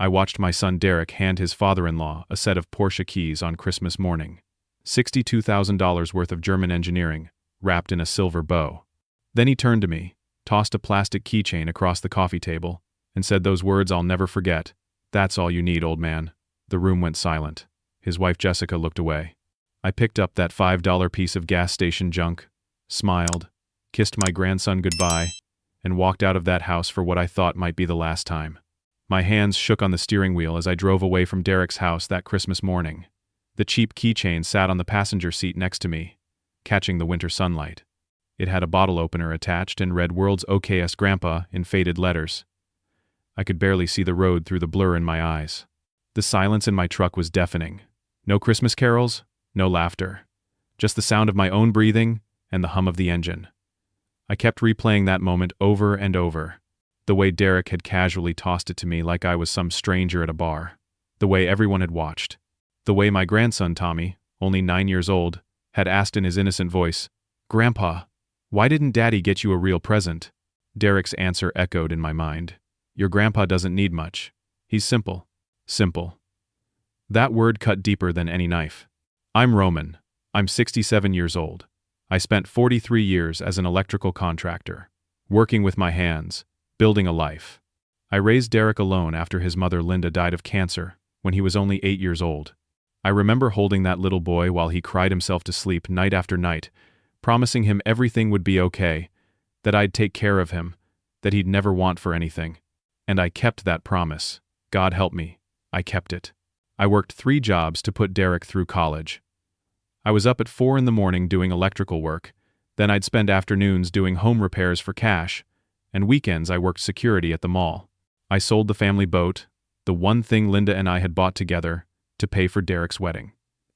I watched my son Derek hand his father-in-law a set of Porsche keys on Christmas morning. $62,000 worth of German engineering, wrapped in a silver bow. Then he turned to me, tossed a plastic keychain across the coffee table, and said those words I'll never forget. "That's all you need, old man." The room went silent. His wife Jessica looked away. I picked up that $5 piece of gas station junk, smiled, kissed my grandson goodbye, and walked out of that house for what I thought might be the last time. My hands shook on the steering wheel as I drove away from Derek's house that Christmas morning. The cheap keychain sat on the passenger seat next to me, catching the winter sunlight. It had a bottle opener attached and read "World's OKS Grandpa" in faded letters. I could barely see the road through the blur in my eyes. The silence in my truck was deafening. No Christmas carols, no laughter. Just the sound of my own breathing and the hum of the engine. I kept replaying that moment over and over. The way Derek had casually tossed it to me like I was some stranger at a bar. The way everyone had watched. The way my grandson Tommy, only 9 years old, had asked in his innocent voice, "Grandpa, why didn't Daddy get you a real present?" Derek's answer echoed in my mind. "Your grandpa doesn't need much. He's simple." Simple. That word cut deeper than any knife. I'm Roman. I'm 67 years old. I spent 43 years as an electrical contractor, working with my hands, building a life. I raised Derek alone after his mother Linda died of cancer when he was only 8 years old. I remember holding that little boy while he cried himself to sleep night after night, promising him everything would be okay, that I'd take care of him, that he'd never want for anything. And I kept that promise. God help me, I kept it. I worked 3 jobs to put Derek through college. I was up at 4 in the morning doing electrical work, then I'd spend afternoons doing home repairs for cash, and weekends I worked security at the mall. I sold the family boat, the one thing Linda and I had bought together, to pay for Derek's wedding.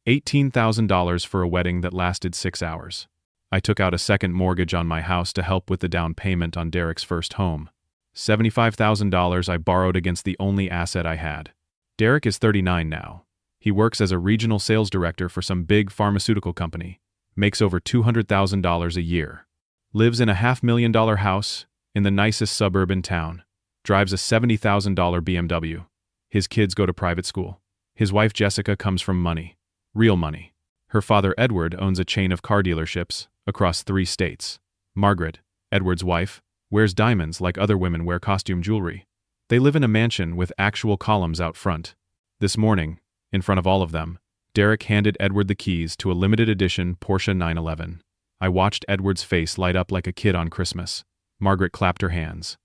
$18,000 for a wedding that lasted 6 hours. I took out a second mortgage on my house to help with the down payment on Derek's first home. $75,000 I borrowed against the only asset I had. Derek is 39 now. He works as a regional sales director for some big pharmaceutical company, makes over $200,000 a year, lives in a $500,000 house in the nicest suburb in town, drives a $70,000 BMW. His kids go to private school. His wife Jessica comes from money, real money. Her father Edward owns a chain of car dealerships across 3 states. Margaret, Edward's wife, wears diamonds like other women wear costume jewelry. They live in a mansion with actual columns out front. This morning, in front of all of them, Derek handed Edward the keys to a limited edition Porsche 911. I watched Edward's face light up like a kid on Christmas. Margaret clapped her hands.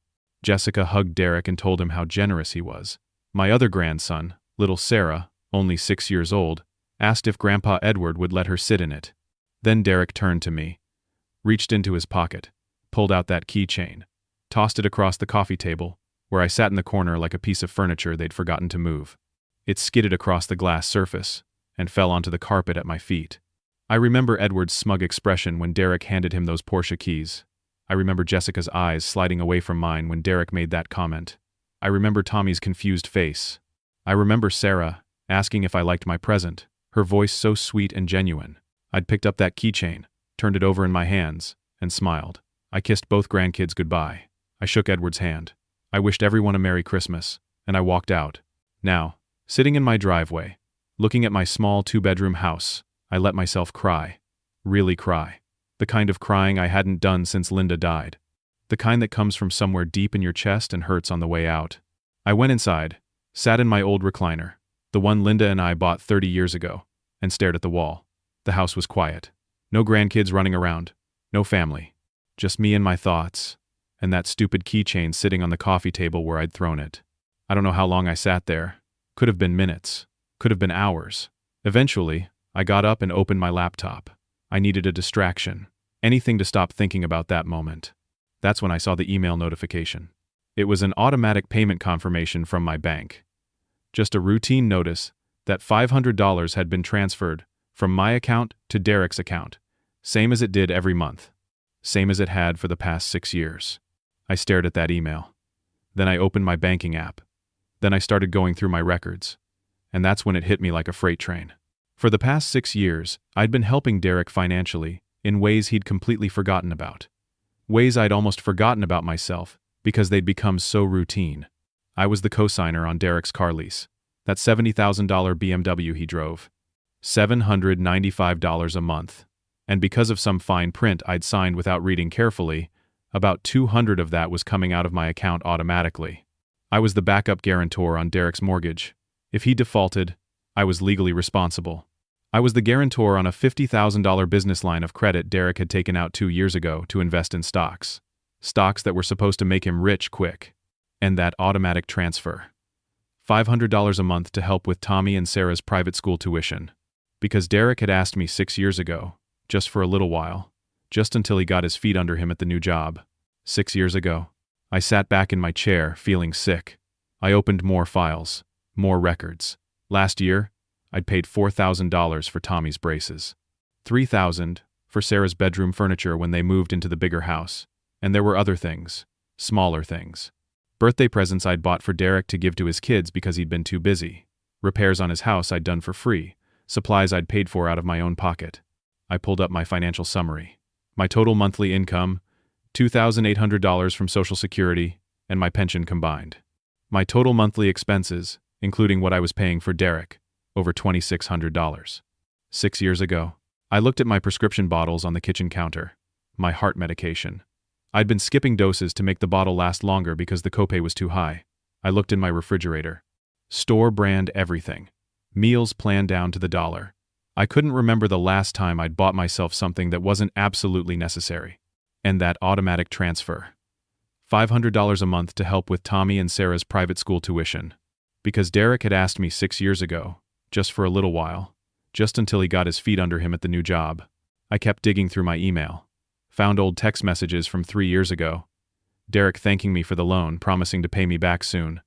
Jessica hugged Derek and told him how generous he was. My other grandson, little Sarah, only 6 years old, asked if Grandpa Edward would let her sit in it. Then Derek turned to me, reached into his pocket, pulled out that keychain, tossed it across the coffee table, where I sat in the corner like a piece of furniture they'd forgotten to move. It skidded across the glass surface and fell onto the carpet at my feet. I remember Edward's smug expression when Derek handed him those Porsche keys. I remember Jessica's eyes sliding away from mine when Derek made that comment. I remember Tommy's confused face. I remember Sarah asking if I liked my present, her voice so sweet and genuine. I'd picked up that keychain, turned it over in my hands, and smiled. I kissed both grandkids goodbye. I shook Edward's hand. I wished everyone a Merry Christmas, and I walked out. Now, sitting in my driveway, looking at my small 2-bedroom house, I let myself cry. Really cry. The kind of crying I hadn't done since Linda died. The kind that comes from somewhere deep in your chest and hurts on the way out. I went inside, sat in my old recliner, the one Linda and I bought 30 years ago, and stared at the wall. The house was quiet. No grandkids running around. No family. Just me and my thoughts, and that stupid keychain sitting on the coffee table where I'd thrown it. I don't know how long I sat there. Could have been minutes. Could have been hours. Eventually, I got up and opened my laptop. I needed a distraction. Anything to stop thinking about that moment. That's when I saw the email notification. It was an automatic payment confirmation from my bank. Just a routine notice that $500 had been transferred from my account to Derek's account, same as it did every month. Same as it had for the past 6 years. I stared at that email. Then I opened my banking app. Then I started going through my records. And that's when it hit me like a freight train. For the past 6 years, I'd been helping Derek financially in ways he'd completely forgotten about. Ways I'd almost forgotten about myself because they'd become so routine. I was the co-signer on Derek's car lease. That $70,000 BMW he drove. $795 a month. And because of some fine print I'd signed without reading carefully, about $200 of that was coming out of my account automatically. I was the backup guarantor on Derek's mortgage. If he defaulted, I was legally responsible. I was the guarantor on a $50,000 business line of credit Derek had taken out 2 years ago to invest in stocks. Stocks that were supposed to make him rich quick. And that automatic transfer. $500 a month to help with Tommy and Sarah's private school tuition. Because Derek had asked me 6 years ago, just for a little while, just until he got his feet under him at the new job. 6 years ago. I sat back in my chair, feeling sick. I opened more files, more records. Last year, I'd paid $4,000 for Tommy's braces. $3,000 for Sarah's bedroom furniture when they moved into the bigger house. And there were other things, smaller things. Birthday presents I'd bought for Derek to give to his kids because he'd been too busy. Repairs on his house I'd done for free. Supplies I'd paid for out of my own pocket. I pulled up my financial summary. My total monthly income, $2,800 from Social Security and my pension combined. My total monthly expenses, including what I was paying for Derek, over $2,600. 6 years ago, I looked at my prescription bottles on the kitchen counter. My heart medication. I'd been skipping doses to make the bottle last longer because the copay was too high. I looked in my refrigerator. Store brand everything. Meals planned down to the dollar. I couldn't remember the last time I'd bought myself something that wasn't absolutely necessary. And that automatic transfer. $500 a month to help with Tommy and Sarah's private school tuition. Because Derek had asked me 6 years ago, just for a little while, just until he got his feet under him at the new job. I kept digging through my email. Found old text messages from 3 years ago. Derek thanking me for the loan, promising to pay me back soon.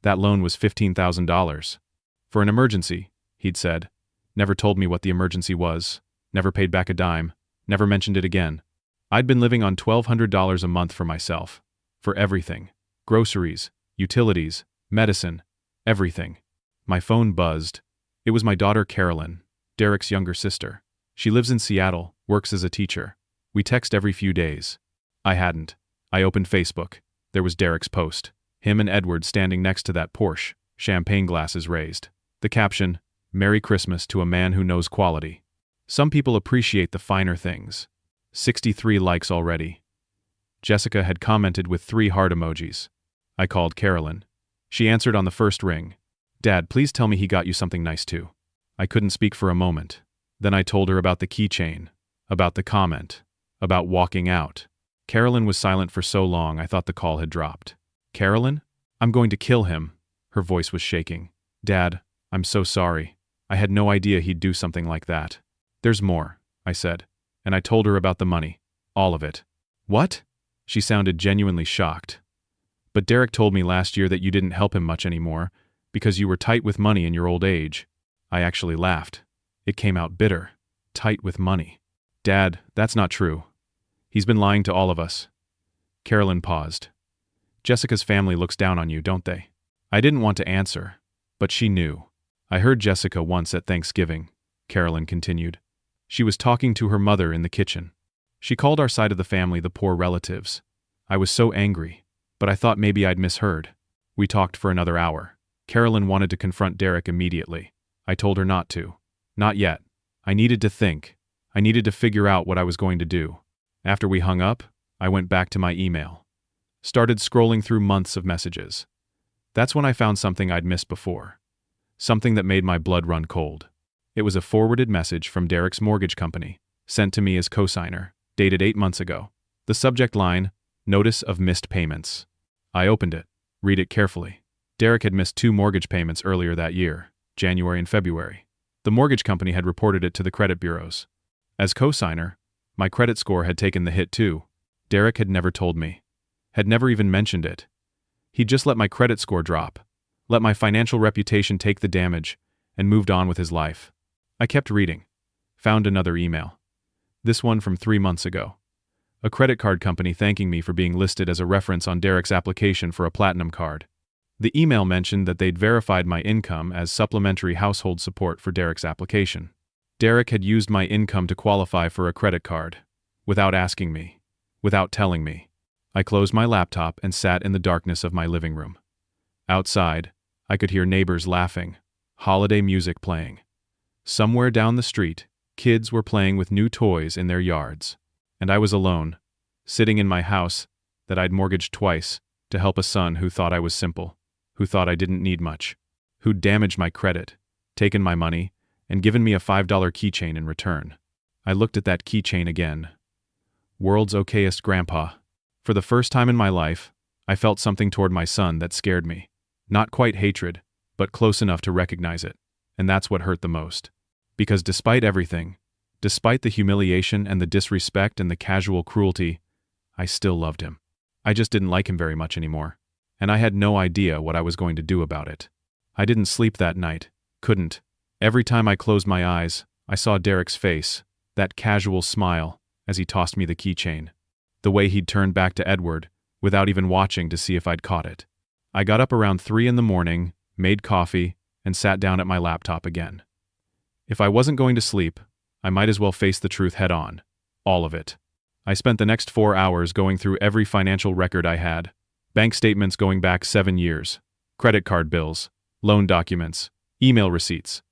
That loan was $15,000. For an emergency, he'd said. Never told me what the emergency was. Never paid back a dime. Never mentioned it again. I'd been living on $1,200 a month for myself. For everything. Groceries, utilities, medicine, everything. My phone buzzed. It was my daughter Carolyn, Derek's younger sister. She lives in Seattle, works as a teacher. We text every few days. I hadn't. I opened Facebook. There was Derek's post. Him and Edward standing next to that Porsche, champagne glasses raised. The caption, "Merry Christmas to a man who knows quality." Some people appreciate the finer things. 63 likes already. Jessica had commented with 3 heart emojis. I called Carolyn. She answered on the first ring. "Dad, please tell me he got you something nice too." I couldn't speak for a moment. Then I told her about the keychain, about the comment, about walking out. Carolyn was silent for so long I thought the call had dropped. "Carolyn? I'm going to kill him." Her voice was shaking. "Dad, I'm so sorry. I had no idea he'd do something like that." "There's more," I said. And I told her about the money. All of it. "What?" She sounded genuinely shocked. "But Derek told me last year that you didn't help him much anymore, because you were tight with money in your old age." I actually laughed. It came out bitter. Tight with money. "Dad, that's not true. He's been lying to all of us." Carolyn paused. "Jessica's family looks down on you, don't they?" I didn't want to answer, but she knew. "I heard Jessica once at Thanksgiving," Carolyn continued. "She was talking to her mother in the kitchen. She called our side of the family the poor relatives. I was so angry, but I thought maybe I'd misheard. We talked for another hour. Carolyn wanted to confront Derek immediately. I told her not to. Not yet. I needed to think. I needed to figure out what I was going to do. After we hung up, I went back to my email. Started scrolling through months of messages. That's when I found something I'd missed before. Something that made my blood run cold. It was a forwarded message from Derek's mortgage company, sent to me as cosigner, dated 8 months ago. The subject line, "Notice of Missed Payments." I opened it. Read it carefully. Derek had missed 2 mortgage payments earlier that year, January and February. The mortgage company had reported it to the credit bureaus. As cosigner, my credit score had taken the hit too. Derek had never told me. Had never even mentioned it. He'd just let my credit score drop, let my financial reputation take the damage, and moved on with his life. I kept reading. Found another email. This one from 3 months ago. A credit card company thanking me for being listed as a reference on Derek's application for a platinum card. The email mentioned that they'd verified my income as supplementary household support for Derek's application. Derek had used my income to qualify for a credit card, without asking me, without telling me. I closed my laptop and sat in the darkness of my living room. Outside, I could hear neighbors laughing, holiday music playing. Somewhere down the street, kids were playing with new toys in their yards. And I was alone, sitting in my house that I'd mortgaged twice to help a son who thought I was simple, who thought I didn't need much, who'd damaged my credit, taken my money, and given me a $5 keychain in return. I looked at that keychain again. World's okayest grandpa. For the first time in my life, I felt something toward my son that scared me. Not quite hatred, but close enough to recognize it. And that's what hurt the most. Because despite everything, despite the humiliation and the disrespect and the casual cruelty, I still loved him. I just didn't like him very much anymore. And I had no idea what I was going to do about it. I didn't sleep that night. Couldn't. Every time I closed my eyes, I saw Derek's face, that casual smile, as he tossed me the keychain. The way he'd turned back to Edward, without even watching to see if I'd caught it. I got up around 3 a.m, made coffee, and sat down at my laptop again. If I wasn't going to sleep, I might as well face the truth head on. All of it. I spent the next 4 hours going through every financial record I had. Bank statements going back 7 years. Credit card bills. Loan documents. Email receipts.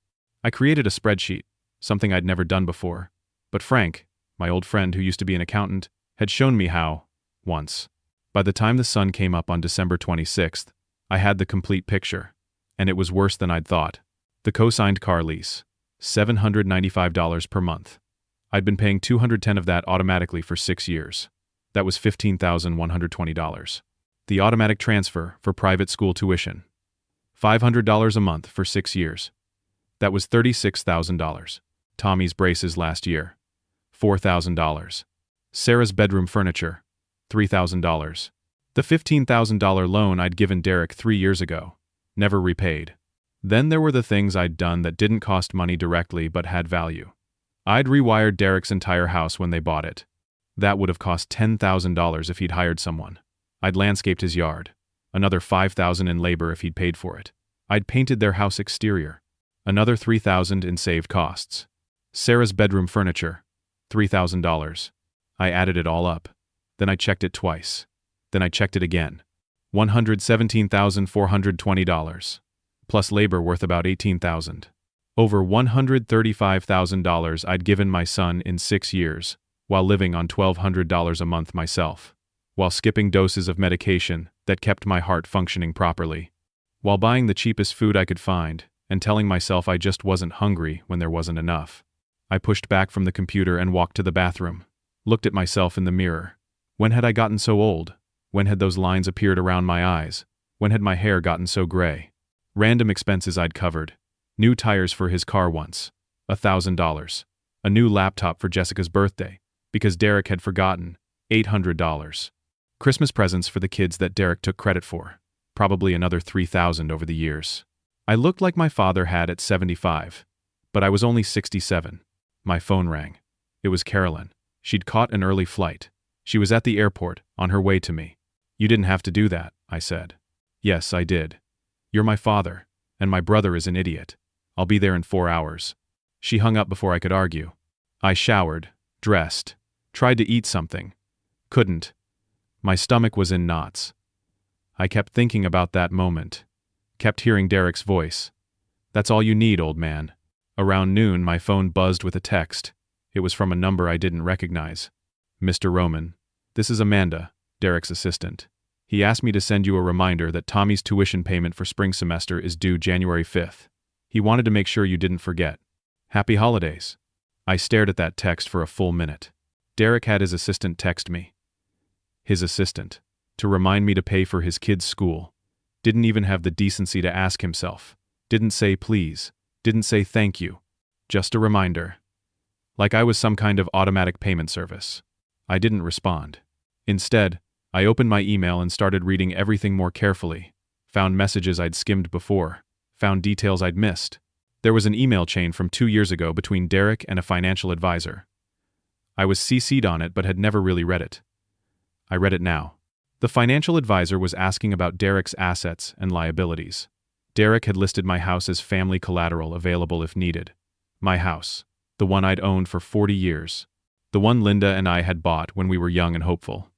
I created a spreadsheet, something I'd never done before. But Frank, my old friend who used to be an accountant, had shown me how, once. By the time the sun came up on December 26th, I had the complete picture. And it was worse than I'd thought. The co-signed car lease. $795 per month. I'd been paying $210 of that automatically for 6 years. That was $15,120. The automatic transfer for private school tuition. $500 a month for 6 years. That was $36,000. Tommy's braces last year. $4,000. Sarah's bedroom furniture. $3,000. The $15,000 loan I'd given Derek 3 years ago. Never repaid. Then there were the things I'd done that didn't cost money directly but had value. I'd rewired Derek's entire house when they bought it. That would have cost $10,000 if he'd hired someone. I'd landscaped his yard. Another $5,000 in labor if he'd paid for it. I'd painted their house exterior. Another $3,000 in saved costs. Sarah's bedroom furniture. $3,000. I added it all up. Then I checked it twice. Then I checked it again. $117,420. Plus labor worth about $18,000. Over $135,000 I'd given my son in 6 years, while living on $1,200 a month myself, while skipping doses of medication that kept my heart functioning properly, while buying the cheapest food I could find and telling myself I just wasn't hungry when there wasn't enough. I pushed back from the computer and walked to the bathroom, looked at myself in the mirror. When had I gotten so old? When had those lines appeared around my eyes? When had my hair gotten so gray? Random expenses I'd covered. New tires for his car once. $1,000. A new laptop for Jessica's birthday, because Derek had forgotten. $800. Christmas presents for the kids that Derek took credit for. Probably another $3,000 over the years. I looked like my father had at 75. But I was only 67. My phone rang. It was Carolyn. She'd caught an early flight. She was at the airport, on her way to me. "You didn't have to do that," I said. "Yes, I did. You're my father, and my brother is an idiot. I'll be there in 4 hours." She hung up before I could argue. I showered, dressed, tried to eat something. Couldn't. My stomach was in knots. I kept thinking about that moment. Kept hearing Derek's voice. "That's all you need, old man." Around noon, my phone buzzed with a text. It was from a number I didn't recognize. "Mr. Roman, this is Amanda, Derek's assistant. He asked me to send you a reminder that Tommy's tuition payment for spring semester is due January 5th. He wanted to make sure you didn't forget. Happy holidays." I stared at that text for a full minute. Derek had his assistant text me. His assistant. To remind me to pay for his kid's school. Didn't even have the decency to ask himself. Didn't say please. Didn't say thank you. Just a reminder. Like I was some kind of automatic payment service. I didn't respond. Instead, I opened my email and started reading everything more carefully. Found messages I'd skimmed before. Found details I'd missed. There was an email chain from 2 years ago between Derek and a financial advisor. I was CC'd on it but had never really read it. I read it now. The financial advisor was asking about Derek's assets and liabilities. Derek had listed my house as family collateral available if needed. My house. The one I'd owned for 40 years. The one Linda and I had bought when we were young and hopeful.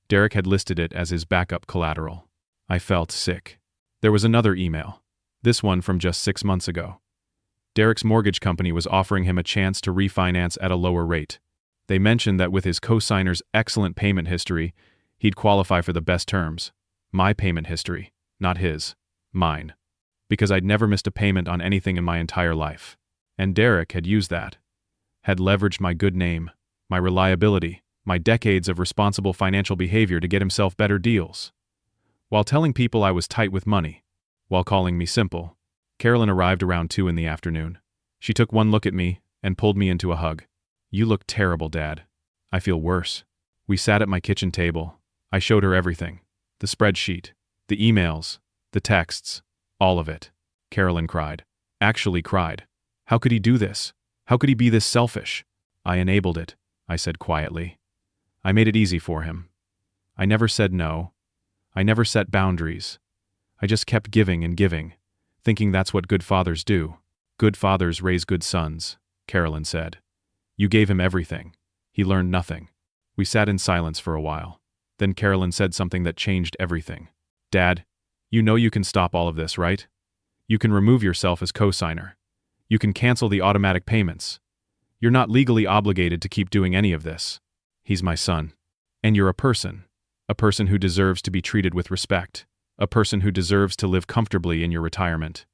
Derek had listed it as his backup collateral. I felt sick. There was another email. This one from just 6 months ago. Derek's mortgage company was offering him a chance to refinance at a lower rate. They mentioned that with his co-signer's excellent payment history, he'd qualify for the best terms. My payment history, not his. Mine. Because I'd never missed a payment on anything in my entire life. And Derek had used that. Had leveraged my good name, my reliability, my decades of responsible financial behavior to get himself better deals. While telling people I was tight with money, while calling me simple, Carolyn arrived around 2 in the afternoon. She took one look at me and pulled me into a hug. "You look terrible, Dad." "I feel worse." We sat at my kitchen table. I showed her everything. The spreadsheet, the emails, the texts, all of it. Carolyn cried. Actually cried. How could he do this? How could he be this selfish? "I enabled it," I said quietly. "I made it easy for him. I never said no. I never set boundaries. I just kept giving and giving, thinking that's what good fathers do." "Good fathers raise good sons," Carolyn said. "You gave him everything. He learned nothing." We sat in silence for a while. Then Carolyn said something that changed everything. "Dad, you know you can stop all of this, right? You can remove yourself as co-signer. You can cancel the automatic payments. You're not legally obligated to keep doing any of this. He's my son. And you're a person who deserves to be treated with respect, a person who deserves to live comfortably in your retirement,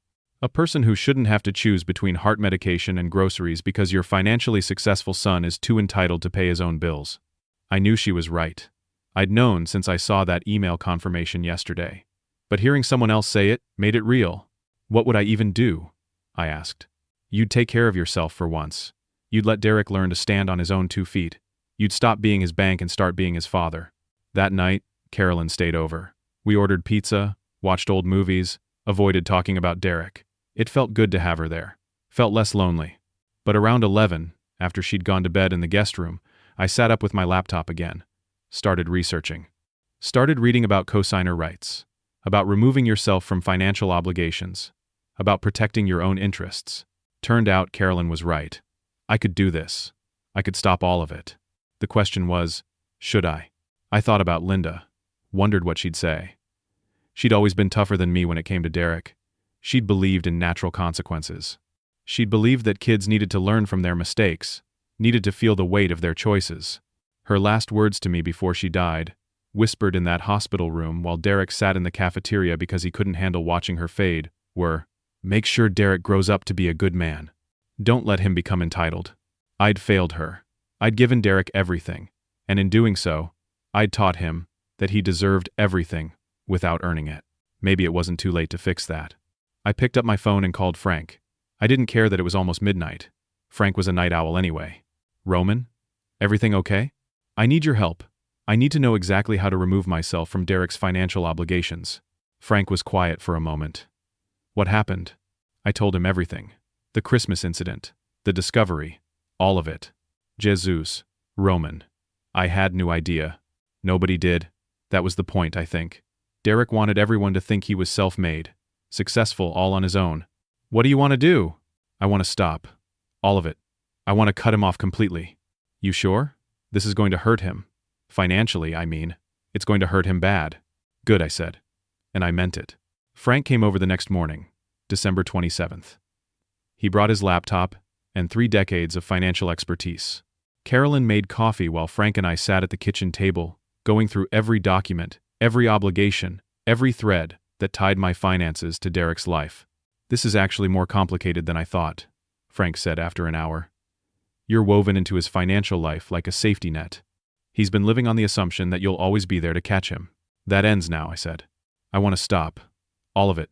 a person who shouldn't have to choose between heart medication and groceries because your financially successful son is too entitled to pay his own bills." I knew she was right. I'd known since I saw that email confirmation yesterday. But hearing someone else say it made it real. "What would I even do?" I asked. "You'd take care of yourself for once. You'd let Derek learn to stand on his own 2 feet. You'd stop being his bank and start being his father." That night, Carolyn stayed over. We ordered pizza, watched old movies, avoided talking about Derek. It felt good to have her there. Felt less lonely. But around 11, after she'd gone to bed in the guest room, I sat up with my laptop again. Started researching. Started reading about cosigner rights. About removing yourself from financial obligations. About protecting your own interests. Turned out Carolyn was right. I could do this. I could stop all of it. The question was, should I? I thought about Linda. Wondered what she'd say. She'd always been tougher than me when it came to Derek. She'd believed in natural consequences. She'd believed that kids needed to learn from their mistakes, needed to feel the weight of their choices. Her last words to me before she died, whispered in that hospital room while Derek sat in the cafeteria because he couldn't handle watching her fade, were, "Make sure Derek grows up to be a good man. Don't let him become entitled." I'd failed her. I'd given Derek everything, and in doing so, I'd taught him that he deserved everything without earning it. Maybe it wasn't too late to fix that. I picked up my phone and called Frank. I didn't care that it was almost midnight. Frank was a night owl anyway. "Roman? Everything okay? I need your help. I need to know exactly how to remove myself from Derek's financial obligations." Frank was quiet for a moment. "What happened?" I told him everything. The Christmas incident. The discovery. All of it. Jesus. Roman. I had no idea. Nobody did. That was the point, I think. Derek wanted everyone to think he was self-made, successful all on his own. "What do you want to do?" "I want to stop. All of it. I want to cut him off completely." "You sure? This is going to hurt him. Financially, I mean. It's going to hurt him bad." "Good," I said. And I meant it. Frank came over the next morning, December 27th. He brought his laptop and 3 decades of financial expertise. Carolyn made coffee while Frank and I sat at the kitchen table, going through every document, every obligation, every thread that tied my finances to Derek's life. "This is actually more complicated than I thought," Frank said after an hour. "You're woven into his financial life like a safety net. He's been living on the assumption that you'll always be there to catch him. That ends now," I said. "I want to stop. All of it.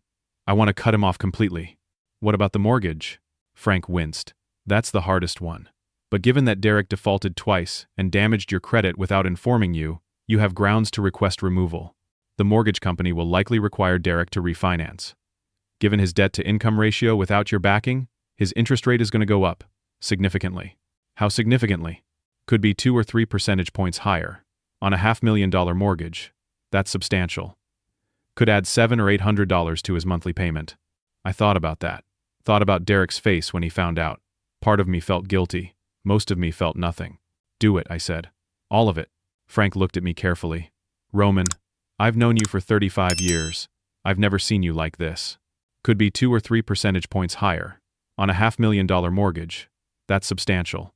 I want to cut him off completely." "What about the mortgage?" Frank winced. "That's the hardest one. But given that Derek defaulted twice and damaged your credit without informing you, you have grounds to request removal. The mortgage company will likely require Derek to refinance. Given his debt-to-income ratio without your backing, his interest rate is going to go up, significantly." "How significantly?" "Could be 2 or 3 percentage points higher. On a $500,000 mortgage, that's substantial. Could add $700 or $800 to his monthly payment." I thought about that. Thought about Derek's face when he found out. Part of me felt guilty. Most of me felt nothing. "Do it," I said. "All of it." Frank looked at me carefully. "Roman, I've known you for 35 years. I've never seen you like this. Could be 2 or 3 percentage points higher. On a $500,000 mortgage. That's substantial.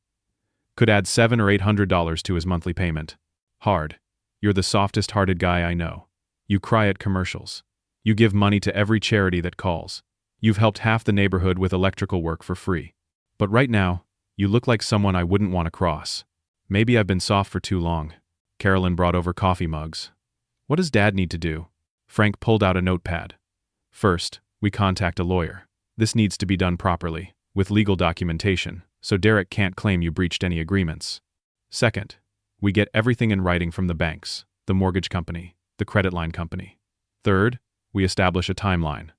Could add $700 or $800 to his monthly payment. Hard. You're the softest-hearted guy I know. You cry at commercials. You give money to every charity that calls. You've helped half the neighborhood with electrical work for free. But right now, you look like someone I wouldn't want to cross. Maybe I've been soft for too long. Carolyn brought over coffee mugs. What does Dad need to do? Frank pulled out a notepad. First, we contact a lawyer. This needs to be done properly, with legal documentation, so Derek can't claim you breached any agreements. Second, we get everything in writing from the banks, the mortgage company, the credit line company. Third, we establish a timeline.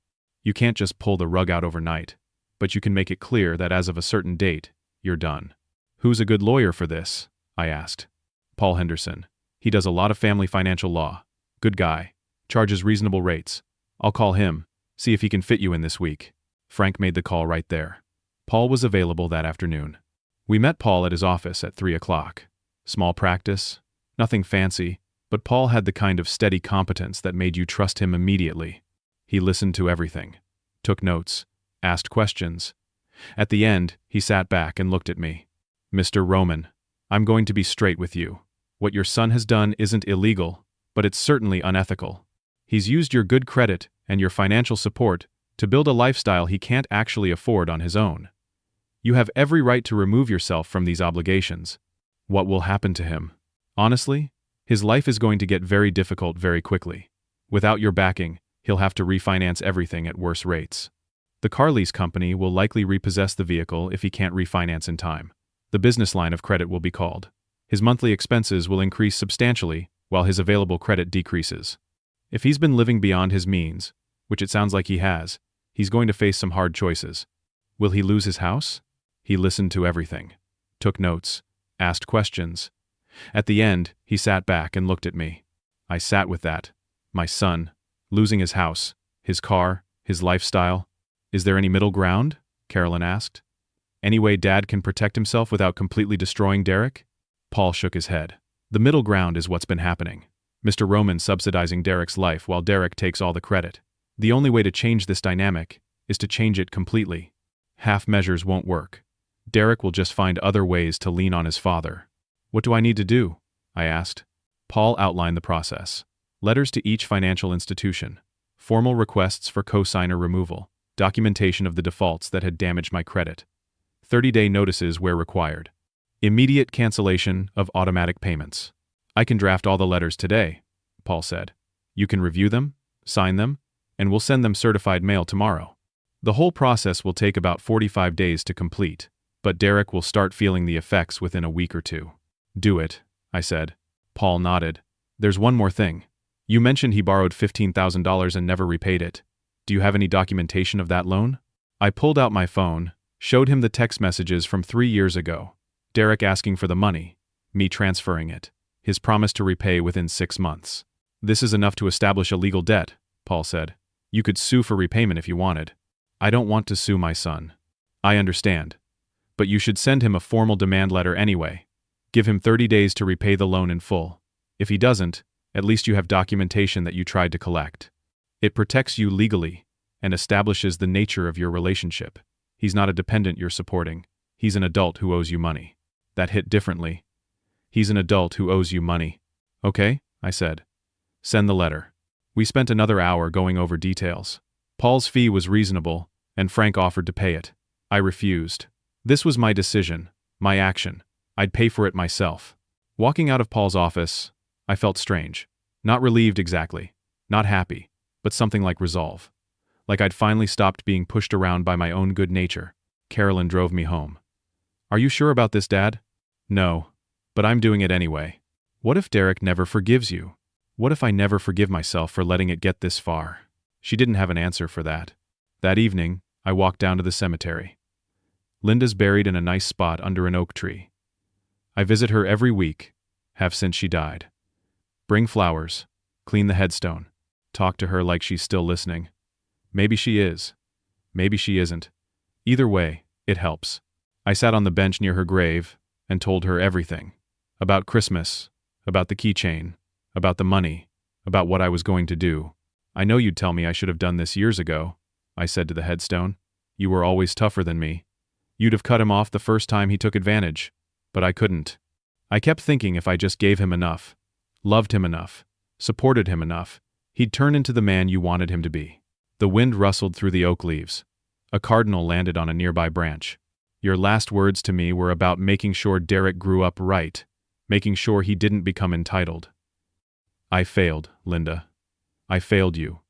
You can't just pull the rug out overnight, but you can make it clear that as of a certain date, you're done. Who's a good lawyer for this? I asked. Paul Henderson. He does a lot of family financial law. Good guy. Charges reasonable rates. I'll call him, see if he can fit you in this week. Frank made the call right there. Paul was available that afternoon. We met Paul at his office at 3 o'clock. Small practice, nothing fancy, but Paul had the kind of steady competence that made you trust him immediately. He listened to everything, took notes, asked questions. At the end, he sat back and looked at me. Mr. Roman, I'm going to be straight with you. What your son has done isn't illegal, but it's certainly unethical. He's used your good credit and your financial support to build a lifestyle he can't actually afford on his own. You have every right to remove yourself from these obligations. What will happen to him? Honestly, his life is going to get very difficult very quickly. Without your backing, he'll have to refinance everything at worse rates. The car lease company will likely repossess the vehicle if he can't refinance in time. The business line of credit will be called. His monthly expenses will increase substantially while his available credit decreases. If he's been living beyond his means, which it sounds like he has, he's going to face some hard choices. Will he lose his house? He listened to everything, took notes, asked questions. At the end, he sat back and looked at me. I sat with that. My son, losing his house, his car, his lifestyle. Is there any middle ground? Carolyn asked. Any way Dad can protect himself without completely destroying Derek? Paul shook his head. The middle ground is what's been happening. Mr. Roman subsidizing Derek's life while Derek takes all the credit. The only way to change this dynamic is to change it completely. Half measures won't work. Derek will just find other ways to lean on his father. What do I need to do? I asked. Paul outlined the process. Letters to each financial institution. Formal requests for cosigner removal. Documentation of the defaults that had damaged my credit. 30-day notices where required. Immediate cancellation of automatic payments. I can draft all the letters today, Paul said. You can review them, sign them, and we'll send them certified mail tomorrow. The whole process will take about 45 days to complete, but Derek will start feeling the effects within a week or two. Do it, I said. Paul nodded. There's one more thing. You mentioned he borrowed $15,000 and never repaid it. Do you have any documentation of that loan? I pulled out my phone, showed him the text messages from 3 years ago. Derek asking for the money, me transferring it, his promise to repay within 6 months. This is enough to establish a legal debt, Paul said. You could sue for repayment if you wanted. I don't want to sue my son. I understand. But you should send him a formal demand letter anyway. Give him 30 days to repay the loan in full. If he doesn't, at least you have documentation that you tried to collect. It protects you legally and establishes the nature of your relationship. He's not a dependent you're supporting. He's an adult who owes you money. That hit differently. He's an adult who owes you money. Okay, I said. Send the letter. We spent another hour going over details. Paul's fee was reasonable, and Frank offered to pay it. I refused. This was my decision, my action. I'd pay for it myself. Walking out of Paul's office, I felt strange. Not relieved exactly. Not happy, but something like resolve. Like I'd finally stopped being pushed around by my own good nature. Carolyn drove me home. Are you sure about this, Dad? No, but I'm doing it anyway. What if Derek never forgives you? What if I never forgive myself for letting it get this far? She didn't have an answer for that. That evening, I walked down to the cemetery. Linda's buried in a nice spot under an oak tree. I visit her every week, have since she died. Bring flowers, clean the headstone, talk to her like she's still listening. Maybe she is. Maybe she isn't. Either way, it helps. I sat on the bench near her grave and told her everything. About Christmas, about the keychain, about the money, about what I was going to do. I know you'd tell me I should have done this years ago, I said to the headstone. You were always tougher than me. You'd have cut him off the first time he took advantage. But I couldn't. I kept thinking if I just gave him enough, loved him enough, supported him enough, he'd turn into the man you wanted him to be. The wind rustled through the oak leaves. A cardinal landed on a nearby branch. Your last words to me were about making sure Derek grew up right, making sure he didn't become entitled. I failed, Linda. I failed you.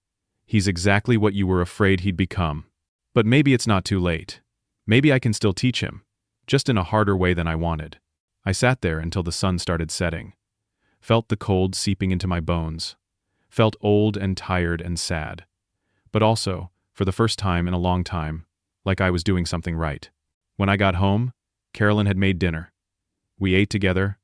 He's exactly what you were afraid he'd become. But maybe it's not too late. Maybe I can still teach him, just in a harder way than I wanted. I sat there until the sun started setting. Felt the cold seeping into my bones. Felt old and tired and sad. But also, for the first time in a long time, like I was doing something right. When I got home, Carolyn had made dinner. We ate together,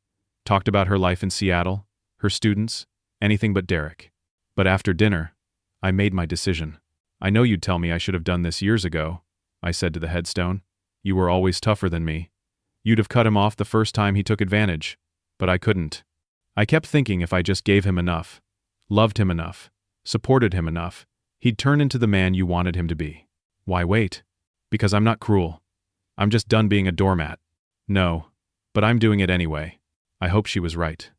talked about her life in Seattle, her students, anything but Derek. But after dinner, I made my decision. I know you'd tell me I should have done this years ago, I said to the headstone. You were always tougher than me. You'd have cut him off the first time he took advantage. But I couldn't. I kept thinking if I just gave him enough, loved him enough, supported him enough, he'd turn into the man you wanted him to be. Why wait? Because I'm not cruel. I'm just done being a doormat. No, but I'm doing it anyway. I hope she was right.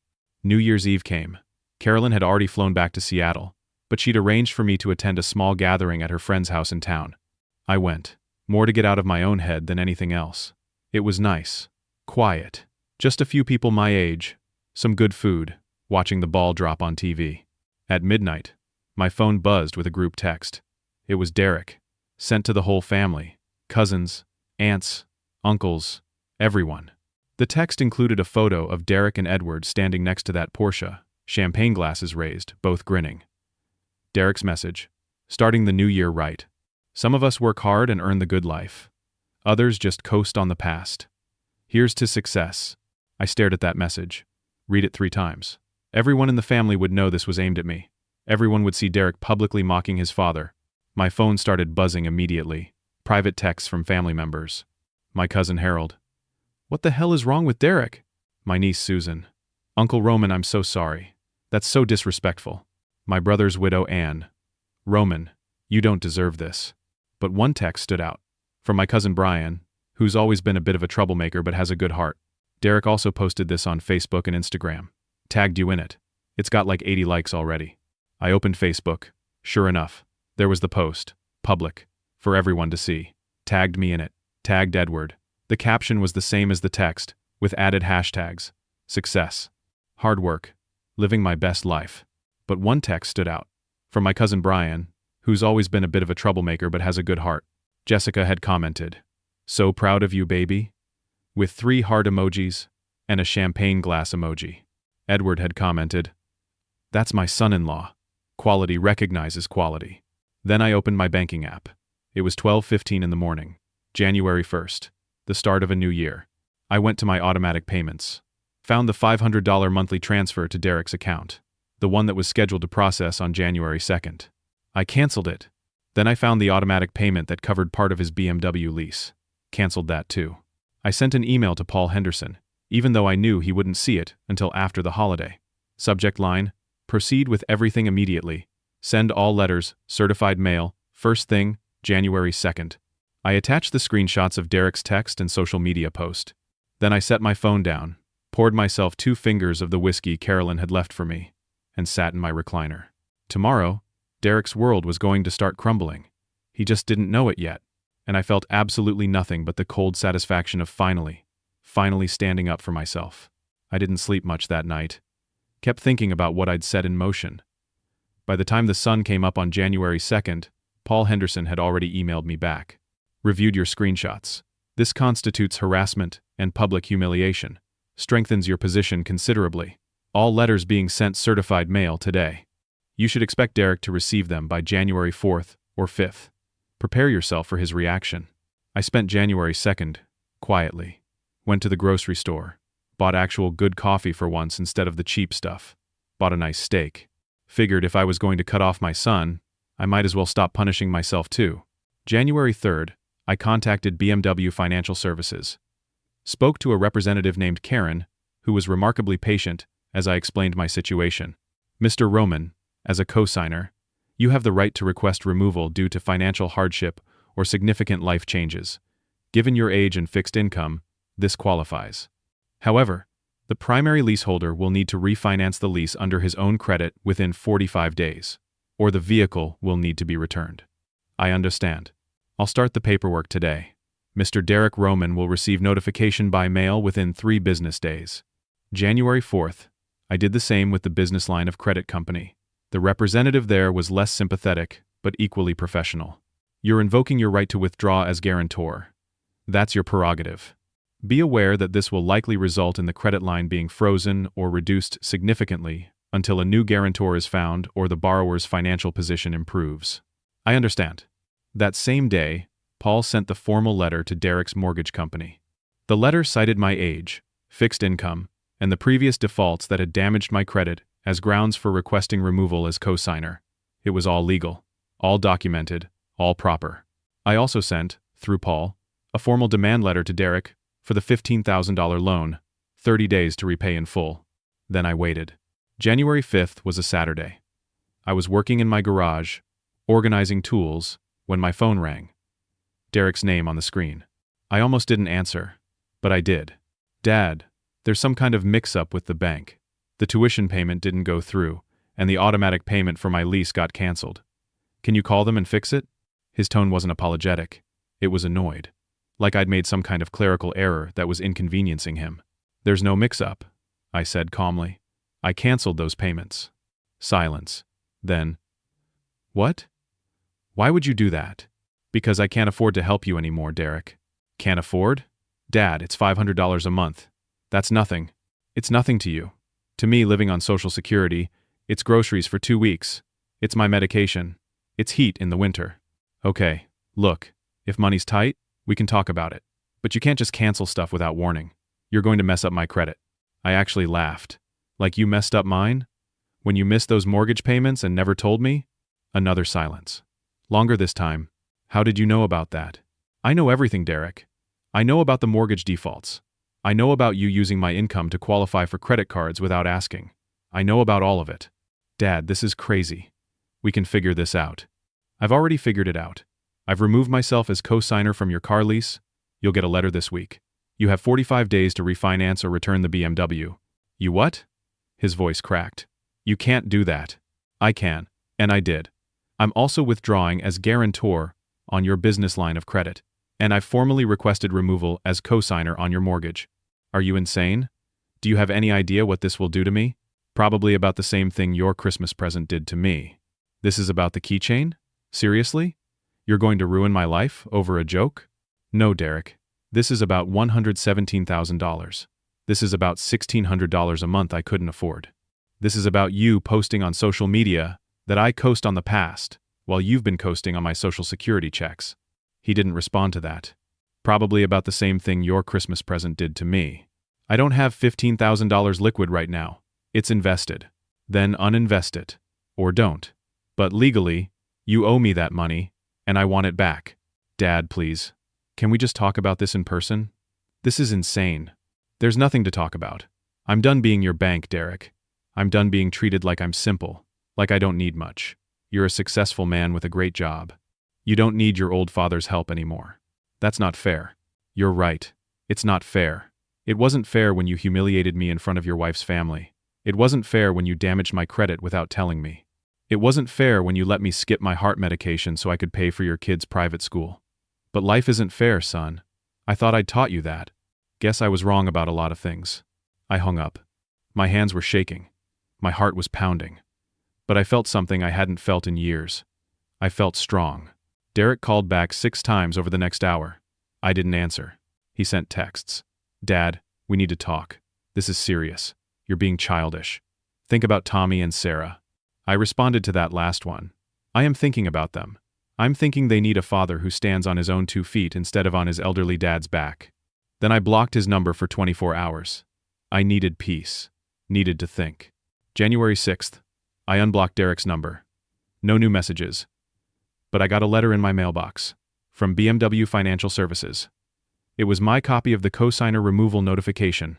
New Year's Eve came. Carolyn had already flown back to Seattle, but she'd arranged for me to attend a small gathering at her friend's house in town. I went, more to get out of my own head than anything else. It was nice, quiet, just a few people my age, some good food, watching the ball drop on TV. At midnight, my phone buzzed with a group text. It was Derek, sent to the whole family, cousins, aunts, uncles, everyone. The text included a photo of Derek and Edward standing next to that Porsche, champagne glasses raised, both grinning. Derek's message: starting the new year right. Some of us work hard and earn the good life. Others just coast on the past. Here's to success. I stared at that message. Read it 3 times. Everyone in the family would know this was aimed at me. Everyone would see Derek publicly mocking his father. My phone started buzzing immediately. Private texts from family members. My cousin Harold. What the hell is wrong with Derek? My niece Susan. Uncle Roman, I'm so sorry. That's so disrespectful. My brother's widow Anne. Roman, you don't deserve this. But one text stood out. From my cousin Brian, who's always been a bit of a troublemaker but has a good heart. Derek also posted this on Facebook and Instagram. Tagged you in it. It's got like 80 likes already. I opened Facebook. Sure enough, there was the post. Public. For everyone to see. Tagged me in it. Tagged Edward. The caption was the same as the text, with added hashtags. Success. Hard work. Living my best life. But one text stood out. From my cousin Brian, who's always been a bit of a troublemaker but has a good heart. Jessica had commented, "So proud of you, baby," with 3 heart emojis and a champagne glass emoji. Edward had commented, "That's my son-in-law. Quality recognizes quality." Then I opened my banking app. It was 12:15 in the morning, January 1st, the start of a new year. I went to my automatic payments. Found the $500 monthly transfer to Derek's account, the one that was scheduled to process on January 2nd. I canceled it. Then I found the automatic payment that covered part of his BMW lease. Canceled that too. I sent an email to Paul Henderson, even though I knew he wouldn't see it until after the holiday. Subject line: proceed with everything immediately. Send all letters, certified mail, first thing, January 2nd. I attached the screenshots of Derek's text and social media post. Then I set my phone down, poured myself 2 fingers of the whiskey Carolyn had left for me, and sat in my recliner. Tomorrow, Derek's world was going to start crumbling. He just didn't know it yet, and I felt absolutely nothing but the cold satisfaction of finally standing up for myself. I didn't sleep much that night. Kept thinking about what I'd set in motion. By the time the sun came up on January 2nd, Paul Henderson had already emailed me back. Reviewed your screenshots. This constitutes harassment and public humiliation. Strengthens your position considerably. All letters being sent certified mail today. You should expect Derek to receive them by January 4th or 5th. Prepare yourself for his reaction. I spent January 2nd, quietly. Went to the grocery store. Bought actual good coffee for once instead of the cheap stuff. Bought a nice steak. Figured if I was going to cut off my son, I might as well stop punishing myself too. January 3rd, I contacted BMW Financial Services. Spoke to a representative named Karen, who was remarkably patient as I explained my situation. Mr. Roman, as a co-signer, You have the right to request removal due to financial hardship or significant life changes. Given your age and fixed income, this qualifies. However, the primary leaseholder will need to refinance the lease under his own credit within 45 days, or the vehicle will need to be returned. I understand. I'll start the paperwork today. Mr. Derek Roman will receive notification by mail within 3 business days. January 4th. I did the same with the business line of credit company. The representative there was less sympathetic, but equally professional. You're invoking your right to withdraw as guarantor. That's your prerogative. Be aware that this will likely result in the credit line being frozen or reduced significantly until a new guarantor is found or the borrower's financial position improves. I understand. That same day, Paul sent the formal letter to Derek's mortgage company. The letter cited my age, fixed income, and the previous defaults that had damaged my credit as grounds for requesting removal as co-signer. It was all legal, all documented, all proper. I also sent, through Paul, a formal demand letter to Derek for the $15,000 loan, 30 days to repay in full. Then I waited. January 5th was a Saturday. I was working in my garage, organizing tools, when my phone rang. Derek's name on the screen. I almost didn't answer, but I did. Dad, there's some kind of mix-up with the bank. The tuition payment didn't go through, and the automatic payment for my lease got canceled. Can you call them and fix it? His tone wasn't apologetic. It was annoyed. Like I'd made some kind of clerical error that was inconveniencing him. There's no mix-up, I said calmly. I canceled those payments. Silence. Then, what? Why would you do that? Because I can't afford to help you anymore, Derek. Can't afford? Dad, it's $500 a month. That's nothing. It's nothing to you. To me, living on Social Security, it's groceries for 2 weeks. It's my medication. It's heat in the winter. Okay, look, if money's tight, we can talk about it. But you can't just cancel stuff without warning. You're going to mess up my credit. I actually laughed. Like you messed up mine? When you missed those mortgage payments and never told me? Another silence. Longer this time. How did you know about that? I know everything, Derek. I know about the mortgage defaults. I know about you using my income to qualify for credit cards without asking. I know about all of it. Dad, this is crazy. We can figure this out. I've already figured it out. I've removed myself as co-signer from your car lease. You'll get a letter this week. You have 45 days to refinance or return the BMW. You what? His voice cracked. You can't do that. I can, and I did. I'm also withdrawing as guarantor on your business line of credit, and I've formally requested removal as co-signer on your mortgage. Are you insane? Do you have any idea what this will do to me? Probably about the same thing your Christmas present did to me. This is about the keychain? Seriously? You're going to ruin my life over a joke? No, Derek. This is about $117,000. This is about $1,600 a month I couldn't afford. This is about you posting on social media that I coast on the past, while you've been coasting on my Social Security checks. He didn't respond to that. Probably about the same thing your Christmas present did to me. I don't have $15,000 liquid right now. It's invested. Then uninvest it. Or don't. But legally, you owe me that money, and I want it back. Dad, please. Can we just talk about this in person? This is insane. There's nothing to talk about. I'm done being your bank, Derek. I'm done being treated like I'm simple, like I don't need much. You're a successful man with a great job. You don't need your old father's help anymore. That's not fair. You're right. It's not fair. It wasn't fair when you humiliated me in front of your wife's family. It wasn't fair when you damaged my credit without telling me. It wasn't fair when you let me skip my heart medication so I could pay for your kid's private school. But life isn't fair, son. I thought I'd taught you that. Guess I was wrong about a lot of things. I hung up. My hands were shaking. My heart was pounding. But I felt something I hadn't felt in years. I felt strong. Derek called back 6 times over the next hour. I didn't answer. He sent texts. Dad, we need to talk. This is serious. You're being childish. Think about Tommy and Sarah. I responded to that last one. I am thinking about them. I'm thinking they need a father who stands on his own 2 feet instead of on his elderly dad's back. Then I blocked his number for 24 hours. I needed peace. Needed to think. January 6th. I unblocked Derek's number. No new messages. But I got a letter in my mailbox. From BMW Financial Services. It was my copy of the cosigner removal notification.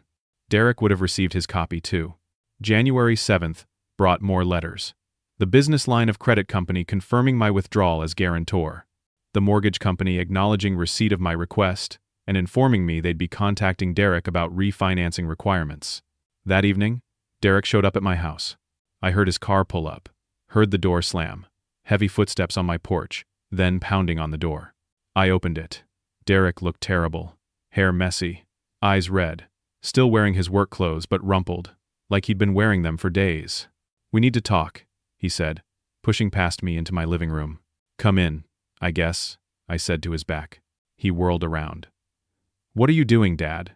Derek would have received his copy too. January 7th brought more letters. The business line of credit company confirming my withdrawal as guarantor. The mortgage company acknowledging receipt of my request and informing me they'd be contacting Derek about refinancing requirements. That evening, Derek showed up at my house. I heard his car pull up, heard the door slam, heavy footsteps on my porch, then pounding on the door. I opened it. Derek looked terrible. Hair messy, eyes red, still wearing his work clothes but rumpled, like he'd been wearing them for days. "We need to talk," he said, pushing past me into my living room. "Come in, I guess," I said to his back. He whirled around. "What are you doing, Dad?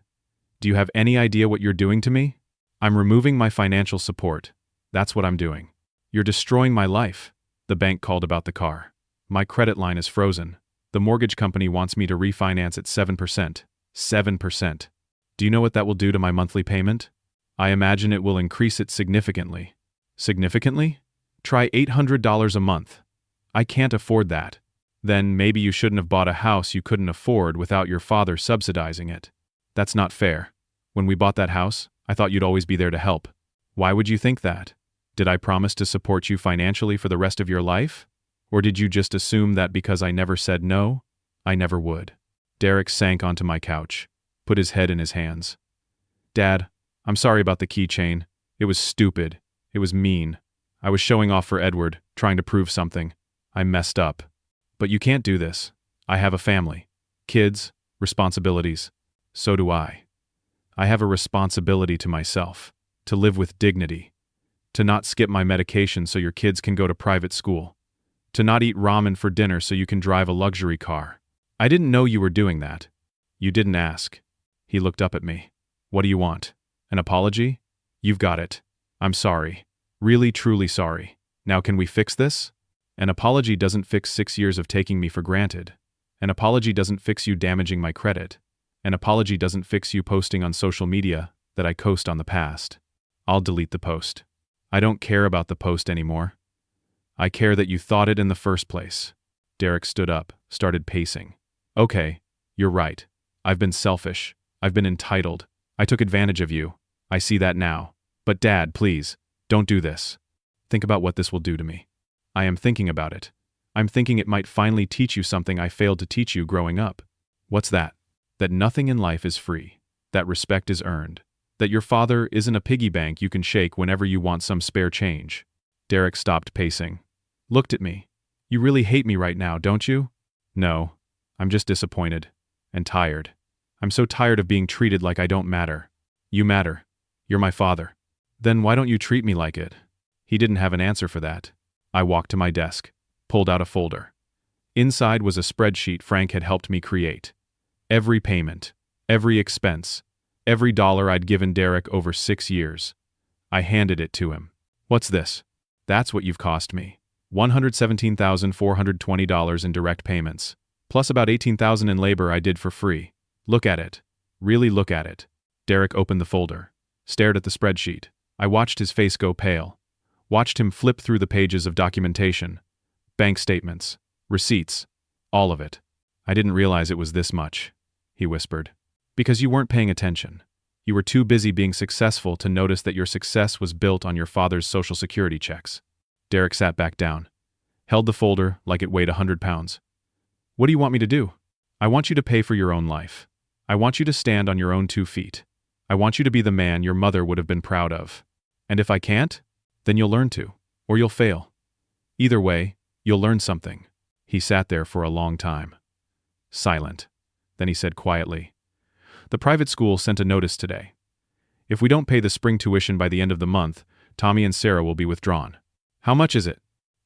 Do you have any idea what you're doing to me?" "I'm removing my financial support. That's what I'm doing." "You're destroying my life." The bank called about the car. "My credit line is frozen. The mortgage company wants me to refinance at 7%. 7%. Do you know what that will do to my monthly payment? I imagine it will increase it significantly." "Significantly? Try $800 a month." "I can't afford that." "Then maybe you shouldn't have bought a house you couldn't afford without your father subsidizing it." "That's not fair. When we bought that house, I thought you'd always be there to help." "Why would you think that? Did I promise to support you financially for the rest of your life? Or did you just assume that because I never said no, I never would?" Derek sank onto my couch, put his head in his hands. "Dad, I'm sorry about the keychain. It was stupid. It was mean. I was showing off for Edward, trying to prove something. I messed up. But you can't do this. I have a family. Kids, responsibilities. So do I. I have a responsibility to myself, to live with dignity, to not skip my medication so your kids can go to private school, to not eat ramen for dinner so you can drive a luxury car. I didn't know you were doing that. You didn't ask." He looked up at me. "What do you want? An apology? You've got it. I'm sorry. Really, truly sorry. Now can we fix this? An apology doesn't fix 6 years of taking me for granted. An apology doesn't fix you damaging my credit. An apology doesn't fix you posting on social media that I coast on the past. I'll delete the post. I don't care about the post anymore. I care that you thought it in the first place." Derek stood up, started pacing. "Okay, you're right. I've been selfish. I've been entitled. I took advantage of you. I see that now. But Dad, please, don't do this. Think about what this will do to me." "I am thinking about it. I'm thinking it might finally teach you something I failed to teach you growing up." "What's that?" "That nothing in life is free. That respect is earned. That your father isn't a piggy bank you can shake whenever you want some spare change." Derek stopped pacing. Looked at me. "You really hate me right now, don't you?" "No. I'm just disappointed. And tired. I'm so tired of being treated like I don't matter." "You matter. You're my father." "Then why don't you treat me like it?" He didn't have an answer for that. I walked to my desk, pulled out a folder. Inside was a spreadsheet Frank had helped me create. Every payment, every expense, every dollar I'd given Derek over 6 years. I handed it to him. "What's this?" "That's what you've cost me. $117,420 in direct payments, plus about $18,000 in labor I did for free. Look at it. Really look at it." Derek opened the folder, stared at the spreadsheet. I watched his face go pale. Watched him flip through the pages of documentation. Bank statements, receipts, all of it. "I didn't realize it was this much," he whispered. "Because you weren't paying attention. You were too busy being successful to notice that your success was built on your father's Social Security checks." Derek sat back down, held the folder like it weighed 100 pounds. "What do you want me to do?" "I want you to pay for your own life. I want you to stand on your own 2 feet. I want you to be the man your mother would have been proud of. And if I can't, then you'll learn to, or you'll fail. Either way, you'll learn something." He sat there for a long time, silent. Then he said quietly, "The private school sent a notice today. If we don't pay the spring tuition by the end of the month, Tommy and Sarah will be withdrawn." "How much is it?"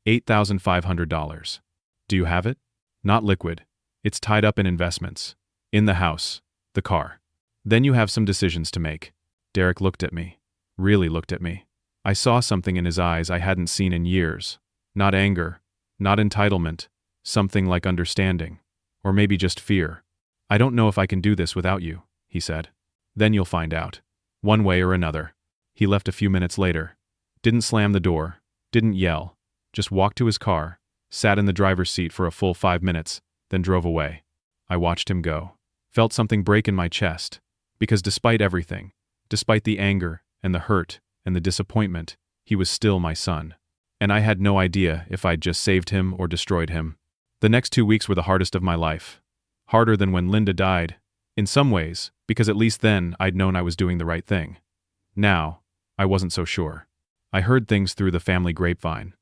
$8,500. "Do you have it?" "Not liquid. It's tied up in investments. In the house. The car. Then you have some decisions to make." Derek looked at me. Really looked at me. I saw something in his eyes I hadn't seen in years. Not anger. Not entitlement. Something like understanding. Or maybe just fear. "I don't know if I can do this without you," he said. "Then you'll find out. One way or another." He left a few minutes later. Didn't slam the door. Didn't yell. Just walked to his car, sat in the driver's seat for a full 5 minutes, then drove away. I watched him go. Felt something break in my chest. Because despite everything, despite the anger and the hurt and the disappointment, he was still my son. and I had no idea if I'd just saved him or destroyed him. The next 2 weeks were the hardest of my life. Harder than when Linda died, in some ways, because at least then I'd known I was doing the right thing. Now, I wasn't so sure. I heard things through the family grapevine.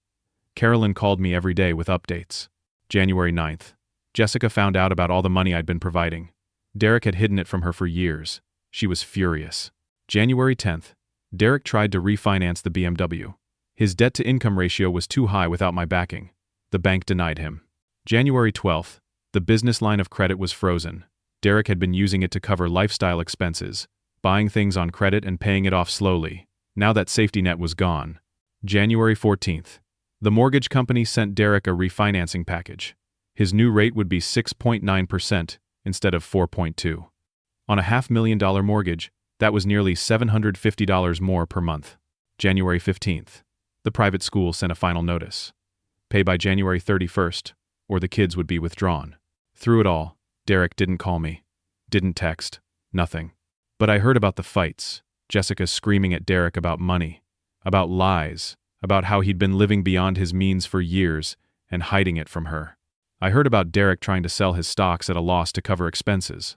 Carolyn called me every day with updates. January 9th. Jessica found out about all the money I'd been providing. Derek had hidden it from her for years. She was furious. January 10th. Derek tried to refinance the BMW. His debt-to-income ratio was too high without my backing. The bank denied him. January 12th. The business line of credit was frozen. Derek had been using it to cover lifestyle expenses, buying things on credit and paying it off slowly. Now that safety net was gone. January 14th. The mortgage company sent Derek a refinancing package. His new rate would be 6.9% instead of 4.2%. On a $500,000 mortgage, that was nearly $750 more per month. January 15th. The private school sent a final notice. Pay by January 31st, or the kids would be withdrawn. Through it all, Derek didn't call me, didn't text, nothing. But I heard about the fights, Jessica screaming at Derek about money, about lies, about how he'd been living beyond his means for years and hiding it from her. I heard about Derek trying to sell his stocks at a loss to cover expenses.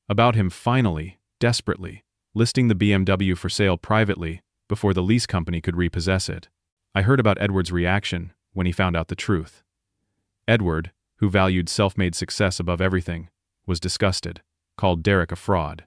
About him finally, desperately, listing the BMW for sale privately before the lease company could repossess it. I heard about Edward's reaction when he found out the truth. Edward, who valued self-made success above everything, was disgusted, called Derek a fraud,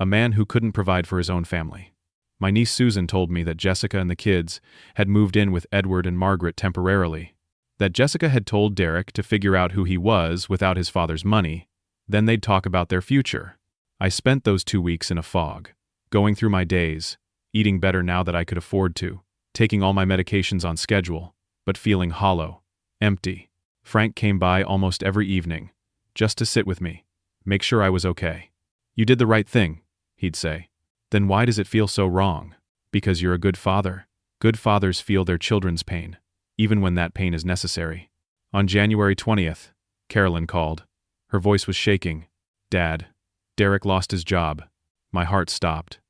a man who couldn't provide for his own family. My niece Susan told me that Jessica and the kids had moved in with Edward and Margaret temporarily, that Jessica had told Derek to figure out who he was without his father's money, then they'd talk about their future. I spent those 2 weeks in a fog, going through my days, eating better now that I could afford to, taking all my medications on schedule, but feeling hollow, empty. Frank came by almost every evening, just to sit with me, make sure I was okay. "You did the right thing," he'd say. "Then why does it feel so wrong?" "Because you're a good father. Good fathers feel their children's pain, even when that pain is necessary." On January 20th, Carolyn called. Her voice was shaking. "Dad, Derek lost his job." My heart stopped.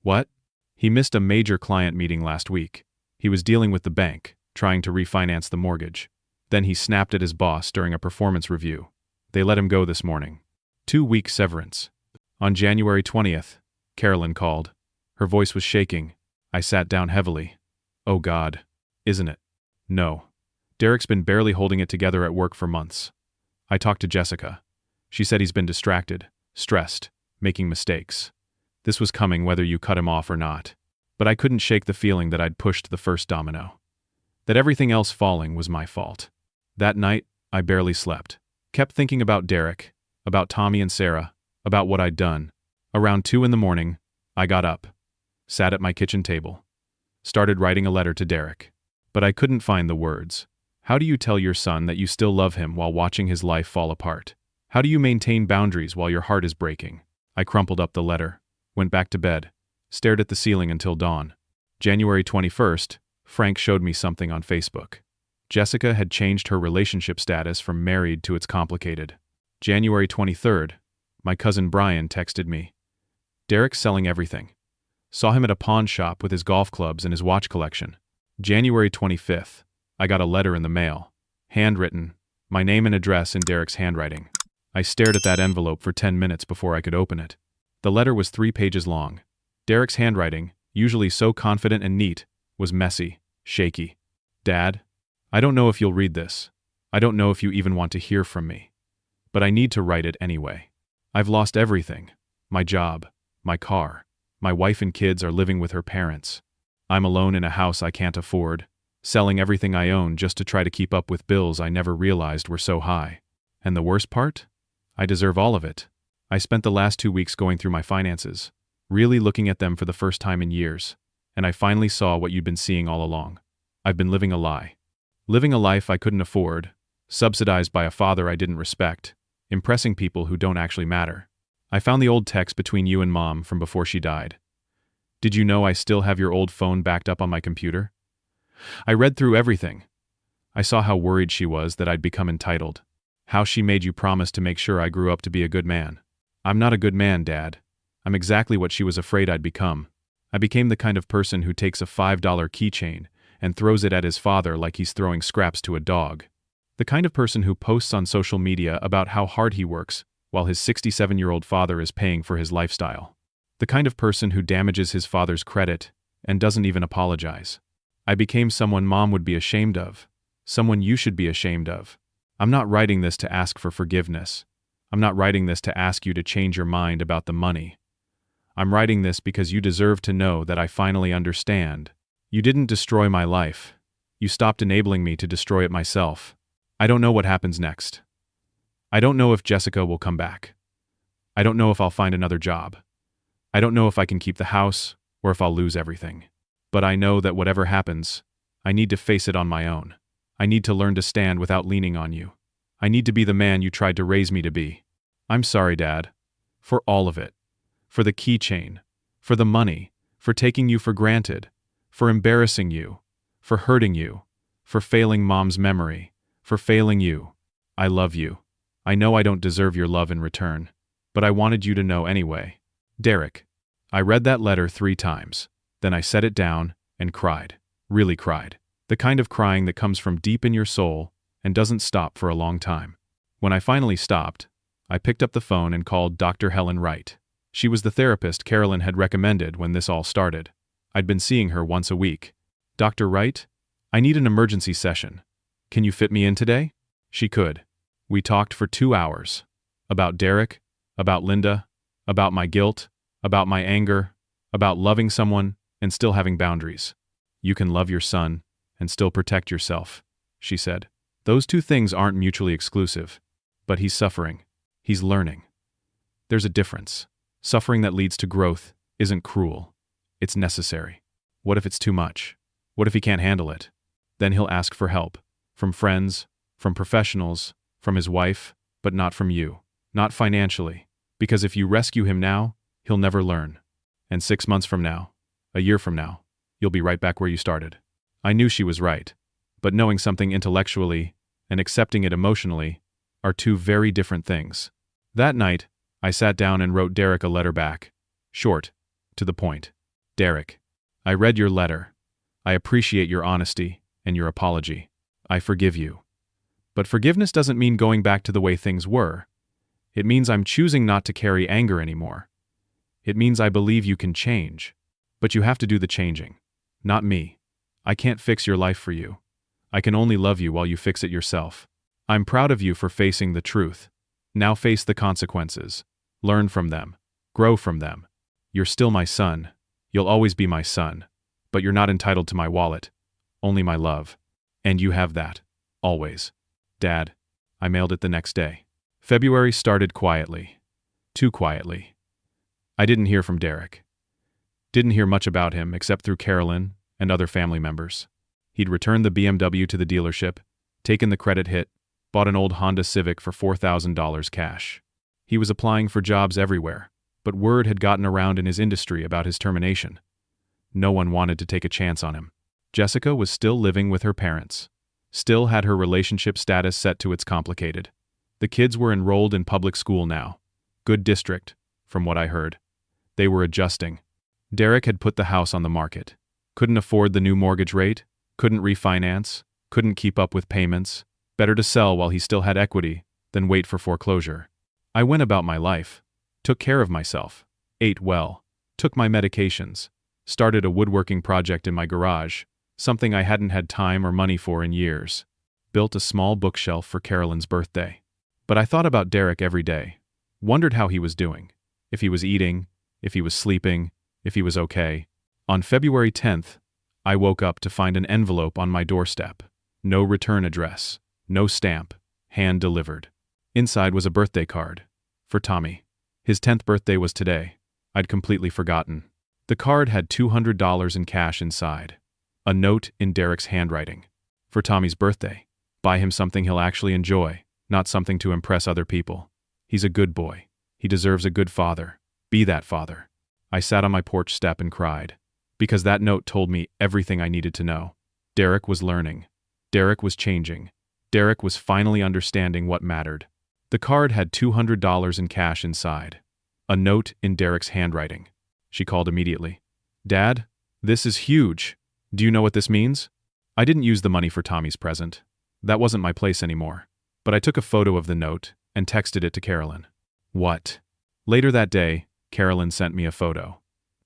"What?" "He missed a major client meeting last week. He was dealing with the bank, trying to refinance the mortgage. Then he snapped at his boss during a performance review. They let him go this morning. 2-week severance." On January 20th, Carolyn called. Her voice was shaking. I sat down heavily. "Oh God, isn't it?" "No. Derek's been barely holding it together at work for months." I talked to Jessica. She said he's been distracted, stressed, making mistakes. This was coming whether you cut him off or not. But I couldn't shake the feeling that I'd pushed the first domino. That everything else falling was my fault. That night, I barely slept. Kept thinking about Derek, about Tommy and Sarah, about what I'd done. Around 2 a.m, I got up, sat at my kitchen table, started writing a letter to Derek. But I couldn't find the words. How do you tell your son that you still love him while watching his life fall apart? How do you maintain boundaries while your heart is breaking? I crumpled up the letter, went back to bed, stared at the ceiling until dawn. January 21st, Frank showed me something on Facebook. Jessica had changed her relationship status from married to it's complicated. January 23rd, my cousin Brian texted me. "Derek's selling everything. Saw him at a pawn shop with his golf clubs and his watch collection." January 25th, I got a letter in the mail, handwritten, my name and address in Derek's handwriting. I stared at that envelope for 10 minutes before I could open it. The letter was 3 pages long. Derek's handwriting, usually so confident and neat, was messy, shaky. "Dad, I don't know if you'll read this. I don't know if you even want to hear from me. But I need to write it anyway. I've lost everything. My job, my car. My wife and kids are living with her parents. I'm alone in a house I can't afford, selling everything I own just to try to keep up with bills I never realized were so high. And the worst part? I deserve all of it. I spent the last 2 weeks going through my finances, really looking at them for the first time in years, and I finally saw what you'd been seeing all along. I've been living a lie. Living a life I couldn't afford, subsidized by a father I didn't respect, impressing people who don't actually matter. I found the old text between you and Mom from before she died. Did you know I still have your old phone backed up on my computer? I read through everything. I saw how worried she was that I'd become entitled. How she made you promise to make sure I grew up to be a good man. I'm not a good man, Dad. I'm exactly what she was afraid I'd become. I became the kind of person who takes a $5 keychain and throws it at his father like he's throwing scraps to a dog. The kind of person who posts on social media about how hard he works while his 67-year-old father is paying for his lifestyle. The kind of person who damages his father's credit and doesn't even apologize. I became someone Mom would be ashamed of. Someone you should be ashamed of. I'm not writing this to ask for forgiveness. I'm not writing this to ask you to change your mind about the money. I'm writing this because you deserve to know that I finally understand. You didn't destroy my life. You stopped enabling me to destroy it myself. I don't know what happens next. I don't know if Jessica will come back. I don't know if I'll find another job. I don't know if I can keep the house or if I'll lose everything. But I know that whatever happens, I need to face it on my own. I need to learn to stand without leaning on you. I need to be the man you tried to raise me to be. I'm sorry, Dad. For all of it. For the keychain. For the money. For taking you for granted. For embarrassing you. For hurting you. For failing Mom's memory. For failing you. I love you. I know I don't deserve your love in return. But I wanted you to know anyway. Derek. I read that letter 3 times. Then I set it down and cried. Really cried. The kind of crying that comes from deep in your soul and doesn't stop for a long time. When I finally stopped, I picked up the phone and called Dr. Helen Wright. She was the therapist Carolyn had recommended when this all started. I'd been seeing her once a week. Dr. Wright, I need an emergency session. Can you fit me in today? She could. We talked for 2 hours. About Derek, about Linda, about my guilt, about my anger, about loving someone and still having boundaries. You can love your son and still protect yourself, she said. Those 2 things aren't mutually exclusive. But he's suffering. He's learning. There's a difference. Suffering that leads to growth isn't cruel. It's necessary. What if it's too much? What if he can't handle it? Then he'll ask for help. From friends, from professionals, from his wife, but not from you. Not financially. Because if you rescue him now, he'll never learn. And 6 months from now, a year from now, you'll be right back where you started. I knew she was right. But knowing something intellectually and accepting it emotionally are 2 very different things. That night, I sat down and wrote Derek a letter back. Short, to the point. Derek, I read your letter. I appreciate your honesty and your apology. I forgive you. But forgiveness doesn't mean going back to the way things were. It means I'm choosing not to carry anger anymore. It means I believe you can change. But you have to do the changing. Not me. I can't fix your life for you. I can only love you while you fix it yourself. I'm proud of you for facing the truth. Now face the consequences. Learn from them. Grow from them. You're still my son. You'll always be my son. But you're not entitled to my wallet. Only my love. And you have that. Always. Dad. I mailed it the next day. February started quietly. Too quietly. I didn't hear from Derek. Didn't hear much about him except through Carolyn and other family members. He'd returned the BMW to the dealership, taken the credit hit, bought an old Honda Civic for $4,000 cash. He was applying for jobs everywhere, but word had gotten around in his industry about his termination. No one wanted to take a chance on him. Jessica was still living with her parents. Still had her relationship status set to its complicated. The kids were enrolled in public school now. Good district, from what I heard. They were adjusting. Derek had put the house on the market. Couldn't afford the new mortgage rate, couldn't refinance, couldn't keep up with payments. Better to sell while he still had equity than wait for foreclosure. I went about my life, took care of myself, ate well, took my medications, started a woodworking project in my garage, something I hadn't had time or money for in years, built a small bookshelf for Carolyn's birthday. But I thought about Derek every day, wondered how he was doing, if he was eating, if he was sleeping, if he was okay. On February 10th, I woke up to find an envelope on my doorstep. No return address, no stamp, hand delivered. Inside was a birthday card. For Tommy. His 10th birthday was today. I'd completely forgotten. The card had $200 in cash inside. A note in Derek's handwriting. For Tommy's birthday. Buy him something he'll actually enjoy, not something to impress other people. He's a good boy. He deserves a good father. Be that father. I sat on my porch step and cried. Because that note told me everything I needed to know. Derek was learning. Derek was changing. Derek was finally understanding what mattered. The card had $200 in cash inside. A note in Derek's handwriting. She called immediately. Dad, this is huge. Do you know what this means? I didn't use the money for Tommy's present. That wasn't my place anymore. But I took a photo of the note and texted it to Carolyn. What? Later that day, Carolyn sent me a photo.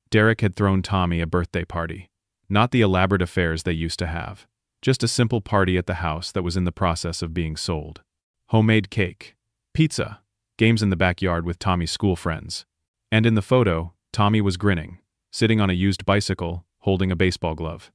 Derek had thrown Tommy a birthday party. Not the elaborate affairs they used to have. Just a simple party at the house that was in the process of being sold. Homemade cake, pizza, games in the backyard with Tommy's school friends. And in the photo, Tommy was grinning, sitting on a used bicycle, holding a baseball glove.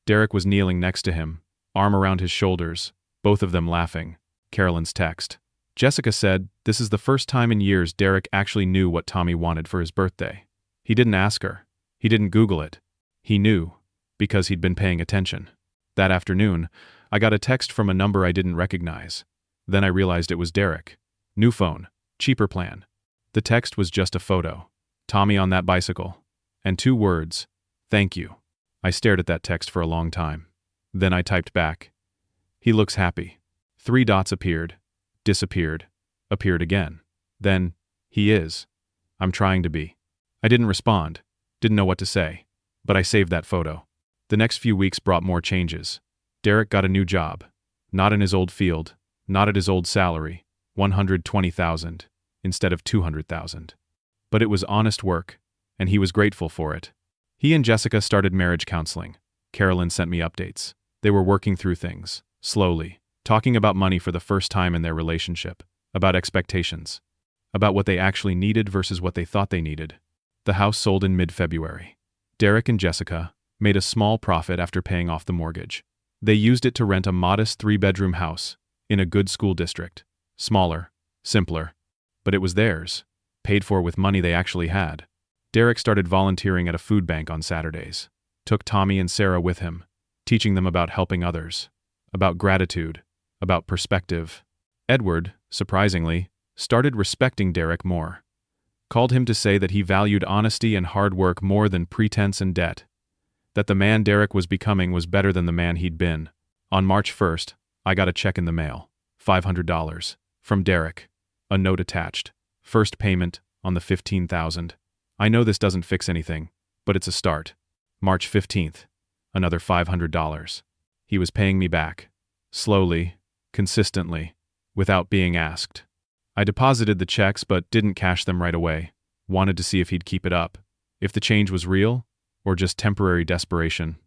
Derek was kneeling next to him, arm around his shoulders, both of them laughing. Carolyn's text. Jessica said this is the first time in years Derek actually knew what Tommy wanted for his birthday. He didn't ask her. He didn't Google it. He knew, because he'd been paying attention. That afternoon, I got a text from a number I didn't recognize. Then I realized it was Derek. New phone, cheaper plan. The text was just a photo. Tommy on that bicycle. And 2 words, thank you. I stared at that text for a long time. Then I typed back. He looks happy. 3 dots appeared, disappeared, appeared again. Then, he is. I'm trying to be. I didn't respond, didn't know what to say, but I saved that photo. The next few weeks brought more changes. Derek got a new job. Not in his old field, not at his old salary, $120,000 instead of $200,000. But it was honest work, and he was grateful for it. He and Jessica started marriage counseling. Carolyn sent me updates. They were working through things, slowly, talking about money for the first time in their relationship, about expectations, about what they actually needed versus what they thought they needed. The house sold in mid-February. Derek and Jessica made a small profit after paying off the mortgage. They used it to rent a modest 3-bedroom house in a good school district. Smaller, simpler, but it was theirs, paid for with money they actually had. Derek started volunteering at a food bank on Saturdays. Took Tommy and Sarah with him, teaching them about helping others, about gratitude, about perspective. Edward, surprisingly, started respecting Derek more. Called him to say that he valued honesty and hard work more than pretense and debt. That the man Derek was becoming was better than the man he'd been. On March 1st, I got a check in the mail, $500, from Derek. A note attached. First payment on the $15,000. I know this doesn't fix anything, but it's a start. March 15th, another $500. He was paying me back. Slowly, consistently, without being asked. I deposited the checks but didn't cash them right away. Wanted to see if he'd keep it up. If the change was real, or just temporary desperation.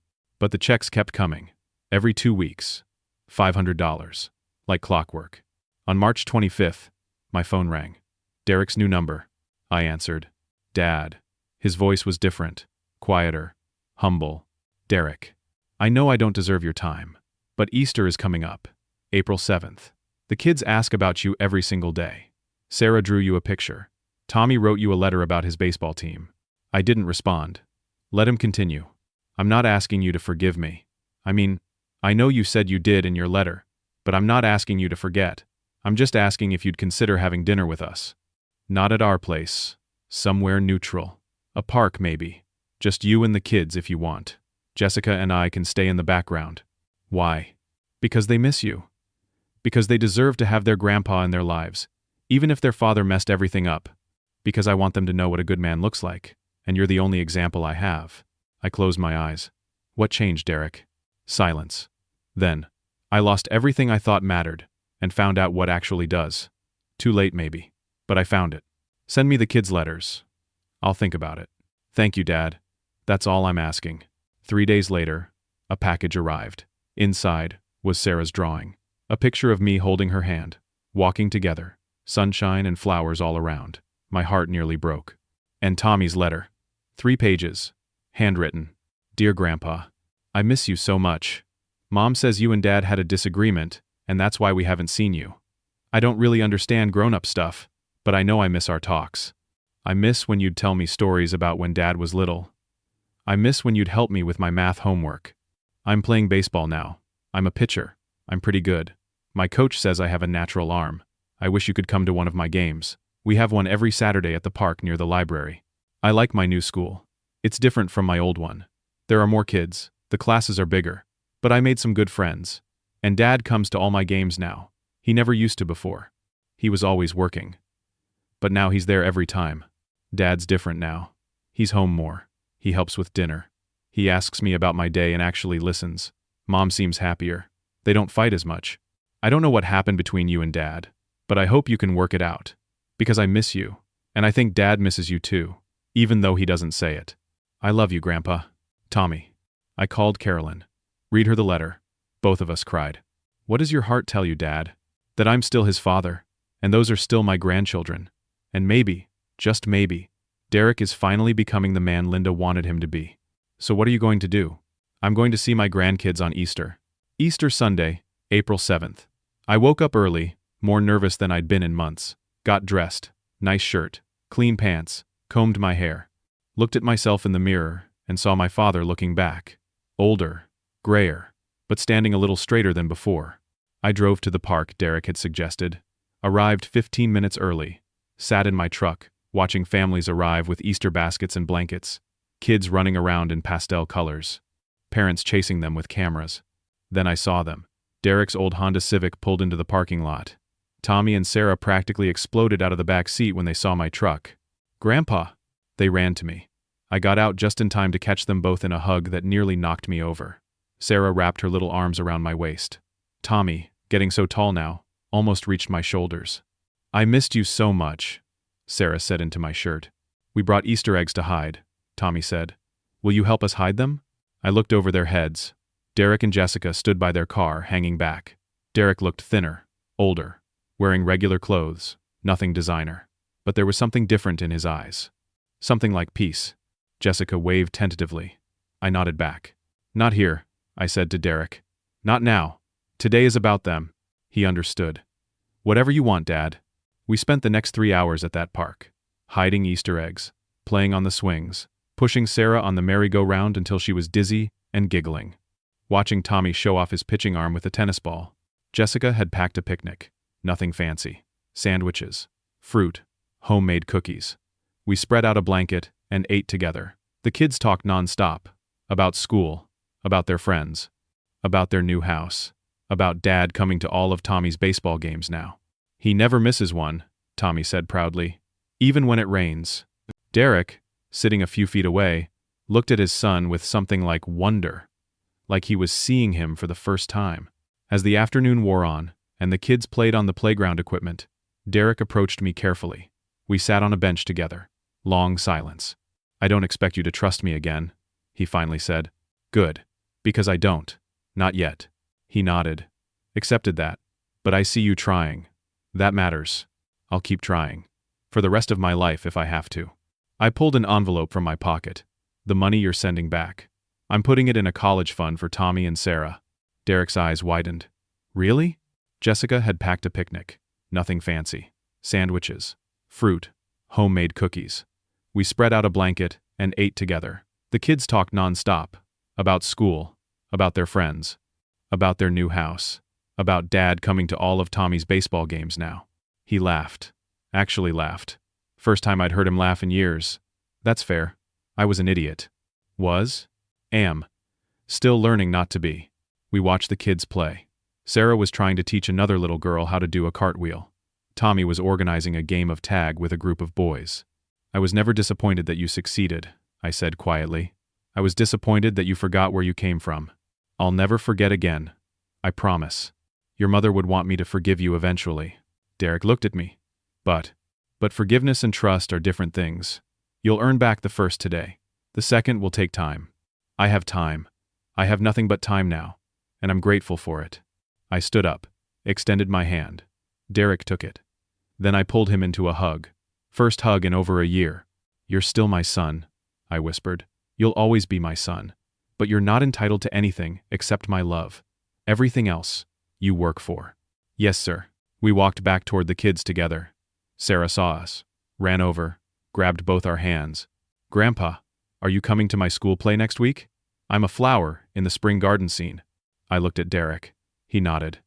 But the checks kept coming. Every 2 weeks. $500. Like clockwork. On March 25th, my phone rang. Derek's new number. I answered. Dad. His voice was different. Quieter. Humble. Derek. I know I don't deserve your time. But Easter is coming up. April 7th. The kids ask about you every single day. Sarah drew you a picture. Tommy wrote you a letter about his baseball team. I didn't respond. Let him continue. I'm not asking you to forgive me. I mean, I know you said you did in your letter, but I'm not asking you to forget. I'm just asking if you'd consider having dinner with us. Not at our place. Somewhere neutral. A park, maybe. Just you and the kids if you want. Jessica and I can stay in the background. Why? Because they miss you. Because they deserve to have their grandpa in their lives, even if their father messed everything up. Because I want them to know what a good man looks like, and you're the only example I have. I closed my eyes. What changed, Derek? Silence. Then, I lost everything I thought mattered, and found out what actually does. Too late maybe, but I found it. Send me the kids' letters. I'll think about it. Thank you, Dad. That's all I'm asking. 3 days later, a package arrived. Inside was Sarah's drawing. A picture of me holding her hand, walking together, sunshine and flowers all around. My heart nearly broke. And Tommy's letter. 3 pages. Handwritten. Dear Grandpa, I miss you so much. Mom says you and Dad had a disagreement, and that's why we haven't seen you. I don't really understand grown-up stuff, but I know I miss our talks. I miss when you'd tell me stories about when Dad was little. I miss when you'd help me with my math homework. I'm playing baseball now. I'm a pitcher. I'm pretty good. My coach says I have a natural arm. I wish you could come to one of my games. We have one every Saturday at the park near the library. I like my new school. It's different from my old one. There are more kids, the classes are bigger, but I made some good friends. And Dad comes to all my games now. He never used to before. He was always working. But now he's there every time. Dad's different now. He's home more. He helps with dinner. He asks me about my day and actually listens. Mom seems happier. They don't fight as much. I don't know what happened between you and Dad, but I hope you can work it out. Because I miss you, and I think Dad misses you too, even though he doesn't say it. I love you, Grandpa. Tommy. I called Carolyn. Read her the letter. Both of us cried. What does your heart tell you, Dad? That I'm still his father, and those are still my grandchildren. And maybe, just maybe, Derek is finally becoming the man Linda wanted him to be. So what are you going to do? I'm going to see my grandkids on Easter. Easter Sunday, April 7th. I woke up early, more nervous than I'd been in months. Got dressed, nice shirt, clean pants, combed my hair. Looked at myself in the mirror and saw my father looking back. Older, grayer, but standing a little straighter than before. I drove to the park Derek had suggested. Arrived 15 minutes early. Sat in my truck, watching families arrive with Easter baskets and blankets. Kids running around in pastel colors. Parents chasing them with cameras. Then I saw them. Derek's old Honda Civic pulled into the parking lot. Tommy and Sarah practically exploded out of the back seat when they saw my truck. Grandpa! They ran to me. I got out just in time to catch them both in a hug that nearly knocked me over. Sarah wrapped her little arms around my waist. Tommy, getting so tall now, almost reached my shoulders. I missed you so much, Sarah said into my shirt. We brought Easter eggs to hide, Tommy said. Will you help us hide them? I looked over their heads. Derek and Jessica stood by their car, hanging back. Derek looked thinner, older, wearing regular clothes, nothing designer. But there was something different in his eyes. Something like peace. Jessica waved tentatively. I nodded back. Not here, I said to Derek. Not now. Today is about them. He understood. Whatever you want, Dad. We spent the next 3 hours at that park, hiding Easter eggs, playing on the swings, pushing Sarah on the merry-go-round until she was dizzy and giggling. Watching Tommy show off his pitching arm with a tennis ball. Jessica had packed a picnic. Nothing fancy. Sandwiches, fruit, homemade cookies. We spread out a blanket and ate together. The kids talked non-stop. About school, about their friends, about their new house, about Dad coming to all of Tommy's baseball games now. He never misses one, Tommy said proudly. Even when it rains. Derek, sitting a few feet away, looked at his son with something like wonder. Like he was seeing him for the first time. As the afternoon wore on, and the kids played on the playground equipment, Derek approached me carefully. We sat on a bench together. Long silence. I don't expect you to trust me again, he finally said. Good. Because I don't. Not yet. He nodded. Accepted that. But I see you trying. That matters. I'll keep trying. For the rest of my life if I have to. I pulled an envelope from my pocket. The money you're sending back. I'm putting it in a college fund for Tommy and Sarah. Derek's eyes widened. Really? Jessica had packed a picnic. Nothing fancy. Sandwiches, fruit, homemade cookies. We spread out a blanket and ate together. The kids talked non-stop. About school, about their friends, about their new house, about Dad coming to all of Tommy's baseball games now. He laughed. Actually laughed. First time I'd heard him laugh in years. That's fair. I was an idiot. Was? Am. Still learning not to be. We watched the kids play. Sarah was trying to teach another little girl how to do a cartwheel. Tommy was organizing a game of tag with a group of boys. I was never disappointed that you succeeded, I said quietly. I was disappointed that you forgot where you came from. I'll never forget again. I promise. Your mother would want me to forgive you eventually. Derek looked at me. But forgiveness and trust are different things. You'll earn back the first today. The second will take time. I have time. I have nothing but time now, and I'm grateful for it. I stood up, extended my hand. Derek took it. Then I pulled him into a hug. First hug in over a year. You're still my son, I whispered. You'll always be my son. But you're not entitled to anything except my love. Everything else, you work for. Yes, sir. We walked back toward the kids together. Sarah saw us, ran over, grabbed both our hands. Grandpa, are you coming to my school play next week? I'm a flower in the spring garden scene. I looked at Derek. He nodded.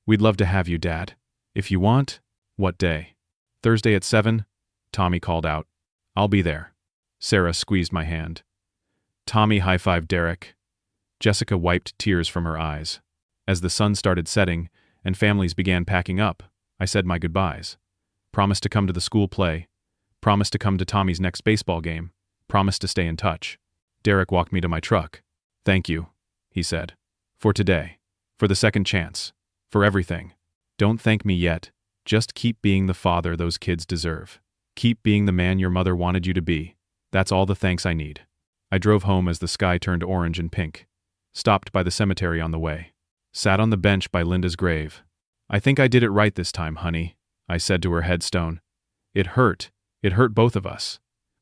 We'd love to have you, Dad. If you want. What day? Thursday at 7? Tommy called out. I'll be there. Sarah squeezed my hand. Tommy high-fived Derek. Jessica wiped tears from her eyes. As the sun started setting and families began packing up, I said my goodbyes. Promised to come to the school play. Promised to come to Tommy's next baseball game. Promised to stay in touch. Derek walked me to my truck. Thank you, he said. For today. For the second chance. For everything. Don't thank me yet. Just keep being the father those kids deserve. Keep being the man your mother wanted you to be. That's all the thanks I need. I drove home as the sky turned orange and pink. Stopped by the cemetery on the way. Sat on the bench by Linda's grave. I think I did it right this time, honey, I said to her headstone. It hurt. It hurt both of us.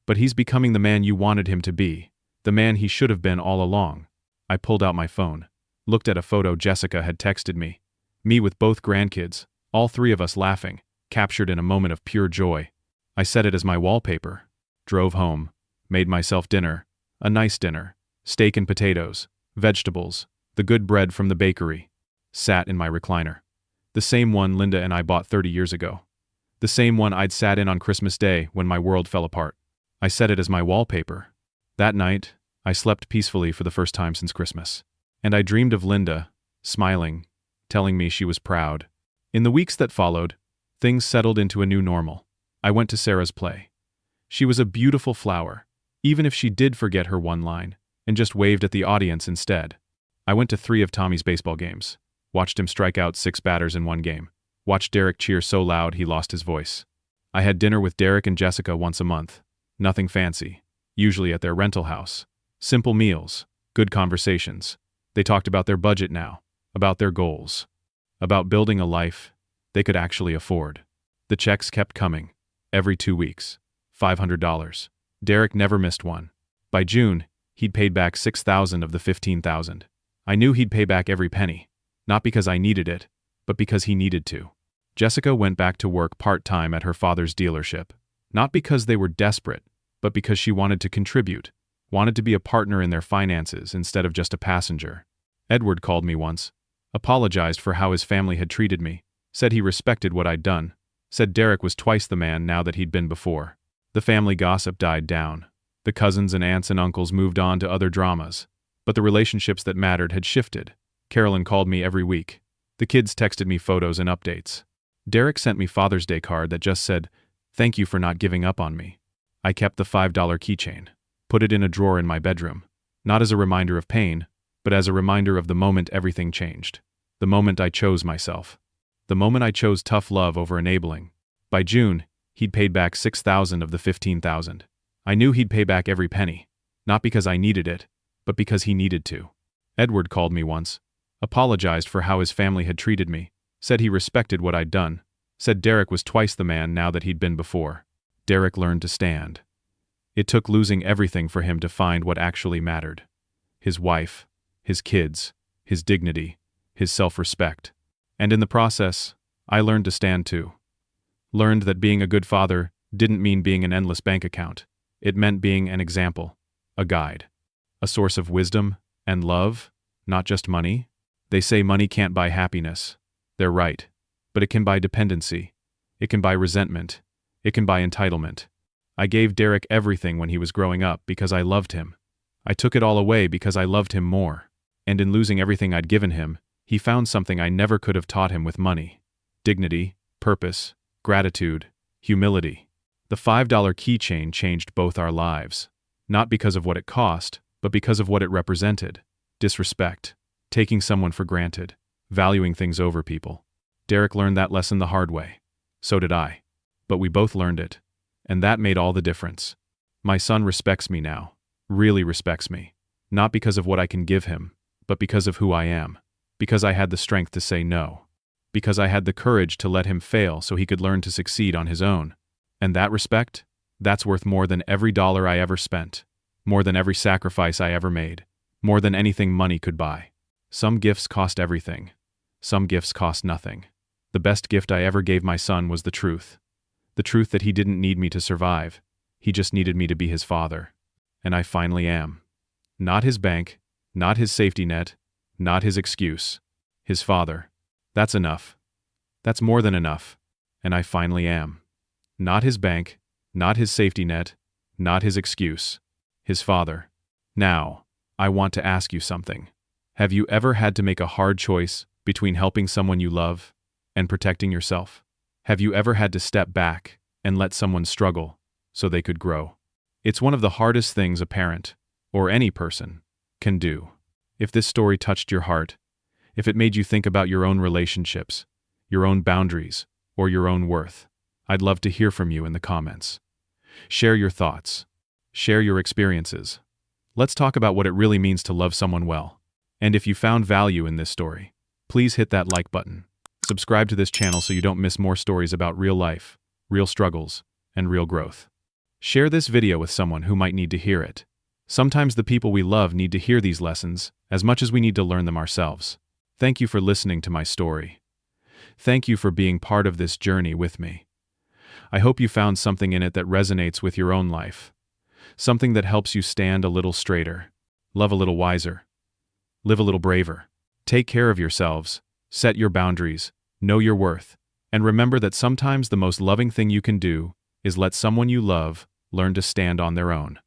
But he's becoming the man you wanted him to be. The man he should have been all along. I pulled out my phone. Looked at a photo Jessica had texted me. Me with both grandkids, all three of us laughing, captured in a moment of pure joy. I set it as my wallpaper. Drove home. Made myself dinner. A nice dinner. Steak and potatoes. Vegetables. The good bread from the bakery. Sat in my recliner. The same one Linda and I bought 30 years ago. The same one I'd sat in on Christmas Day when my world fell apart. I set it as my wallpaper. That night, I slept peacefully for the first time since Christmas. And I dreamed of Linda, smiling, telling me she was proud. In the weeks that followed, things settled into a new normal. I went to Sarah's play. She was a beautiful flower, even if she did forget her one line, and just waved at the audience instead. I went to 3 of Tommy's baseball games. Watched him strike out 6 batters in one game. Watched Derek cheer so loud he lost his voice. I had dinner with Derek and Jessica once a month. Nothing fancy. Usually at their rental house. Simple meals. Good conversations. They talked about their budget now. About their goals. About building a life they could actually afford. The checks kept coming. Every 2 weeks. $500. Derek never missed one. By June, he'd paid back $6,000 of the $15,000. I knew he'd pay back every penny. Not because I needed it, but because he needed to. Jessica went back to work part-time at her father's dealership. Not because they were desperate, but because she wanted to contribute, wanted to be a partner in their finances instead of just a passenger. Edward called me once, apologized for how his family had treated me, said he respected what I'd done, said Derek was twice the man now that he'd been before. The family gossip died down. The cousins and aunts and uncles moved on to other dramas, but the relationships that mattered had shifted. Carolyn called me every week. The kids texted me photos and updates. Derek sent me Father's Day card that just said, "Thank you for not giving up on me." I kept the $5 keychain, put it in a drawer in my bedroom, not as a reminder of pain, but as a reminder of the moment everything changed. The moment I chose myself. The moment I chose tough love over enabling. By June, he'd paid back $6,000 of the $15,000. I knew he'd pay back every penny, not because I needed it, but because he needed to. Edward called me once, apologized for how his family had treated me, said he respected what I'd done, said Derek was twice the man now that he'd been before. Derek learned to stand. It took losing everything for him to find what actually mattered. His wife, his kids, his dignity, his self-respect. And in the process, I learned to stand too. Learned that being a good father didn't mean being an endless bank account. It meant being an example, a guide, a source of wisdom and love, not just money. They say money can't buy happiness. They're right. But it can buy dependency. It can buy resentment. It can buy entitlement. I gave Derek everything when he was growing up because I loved him. I took it all away because I loved him more. And in losing everything I'd given him, he found something I never could have taught him with money. Dignity, purpose, gratitude, humility. The $5 keychain changed both our lives. Not because of what it cost, but because of what it represented. Disrespect. Taking someone for granted. Valuing things over people. Derek learned that lesson the hard way. So did I. But we both learned it. And that made all the difference. My son respects me now. Really respects me. Not because of what I can give him, but because of who I am. Because I had the strength to say no. Because I had the courage to let him fail so he could learn to succeed on his own. And that respect? That's worth more than every dollar I ever spent. More than every sacrifice I ever made. More than anything money could buy. Some gifts cost everything. Some gifts cost nothing. The best gift I ever gave my son was the truth. The truth that he didn't need me to survive. He just needed me to be his father. And I finally am. Not his bank, not his safety net, not his excuse. His father. That's enough. That's more than enough. And I finally am. Not his bank, not his safety net, not his excuse. His father. Now, I want to ask you something. Have you ever had to make a hard choice between helping someone you love and protecting yourself? Have you ever had to step back and let someone struggle so they could grow? It's one of the hardest things a parent, or any person, can do. If this story touched your heart, If it made you think about your own relationships, your own boundaries, or your own worth, I'd love to hear from you in the comments. Share your thoughts. Share your experiences. Let's talk about what it really means to love someone well. And if you found value in this story, please hit that like button. Subscribe to this channel so you don't miss more stories about real life, real struggles, and real growth. Share this video with someone who might need to hear it. Sometimes the people we love need to hear these lessons as much as we need to learn them ourselves. Thank you for listening to my story. Thank you for being part of this journey with me. I hope you found something in it that resonates with your own life. Something that helps you stand a little straighter, love a little wiser, live a little braver. Take care of yourselves, set your boundaries, know your worth, and remember that sometimes the most loving thing you can do is let someone you love learn to stand on their own.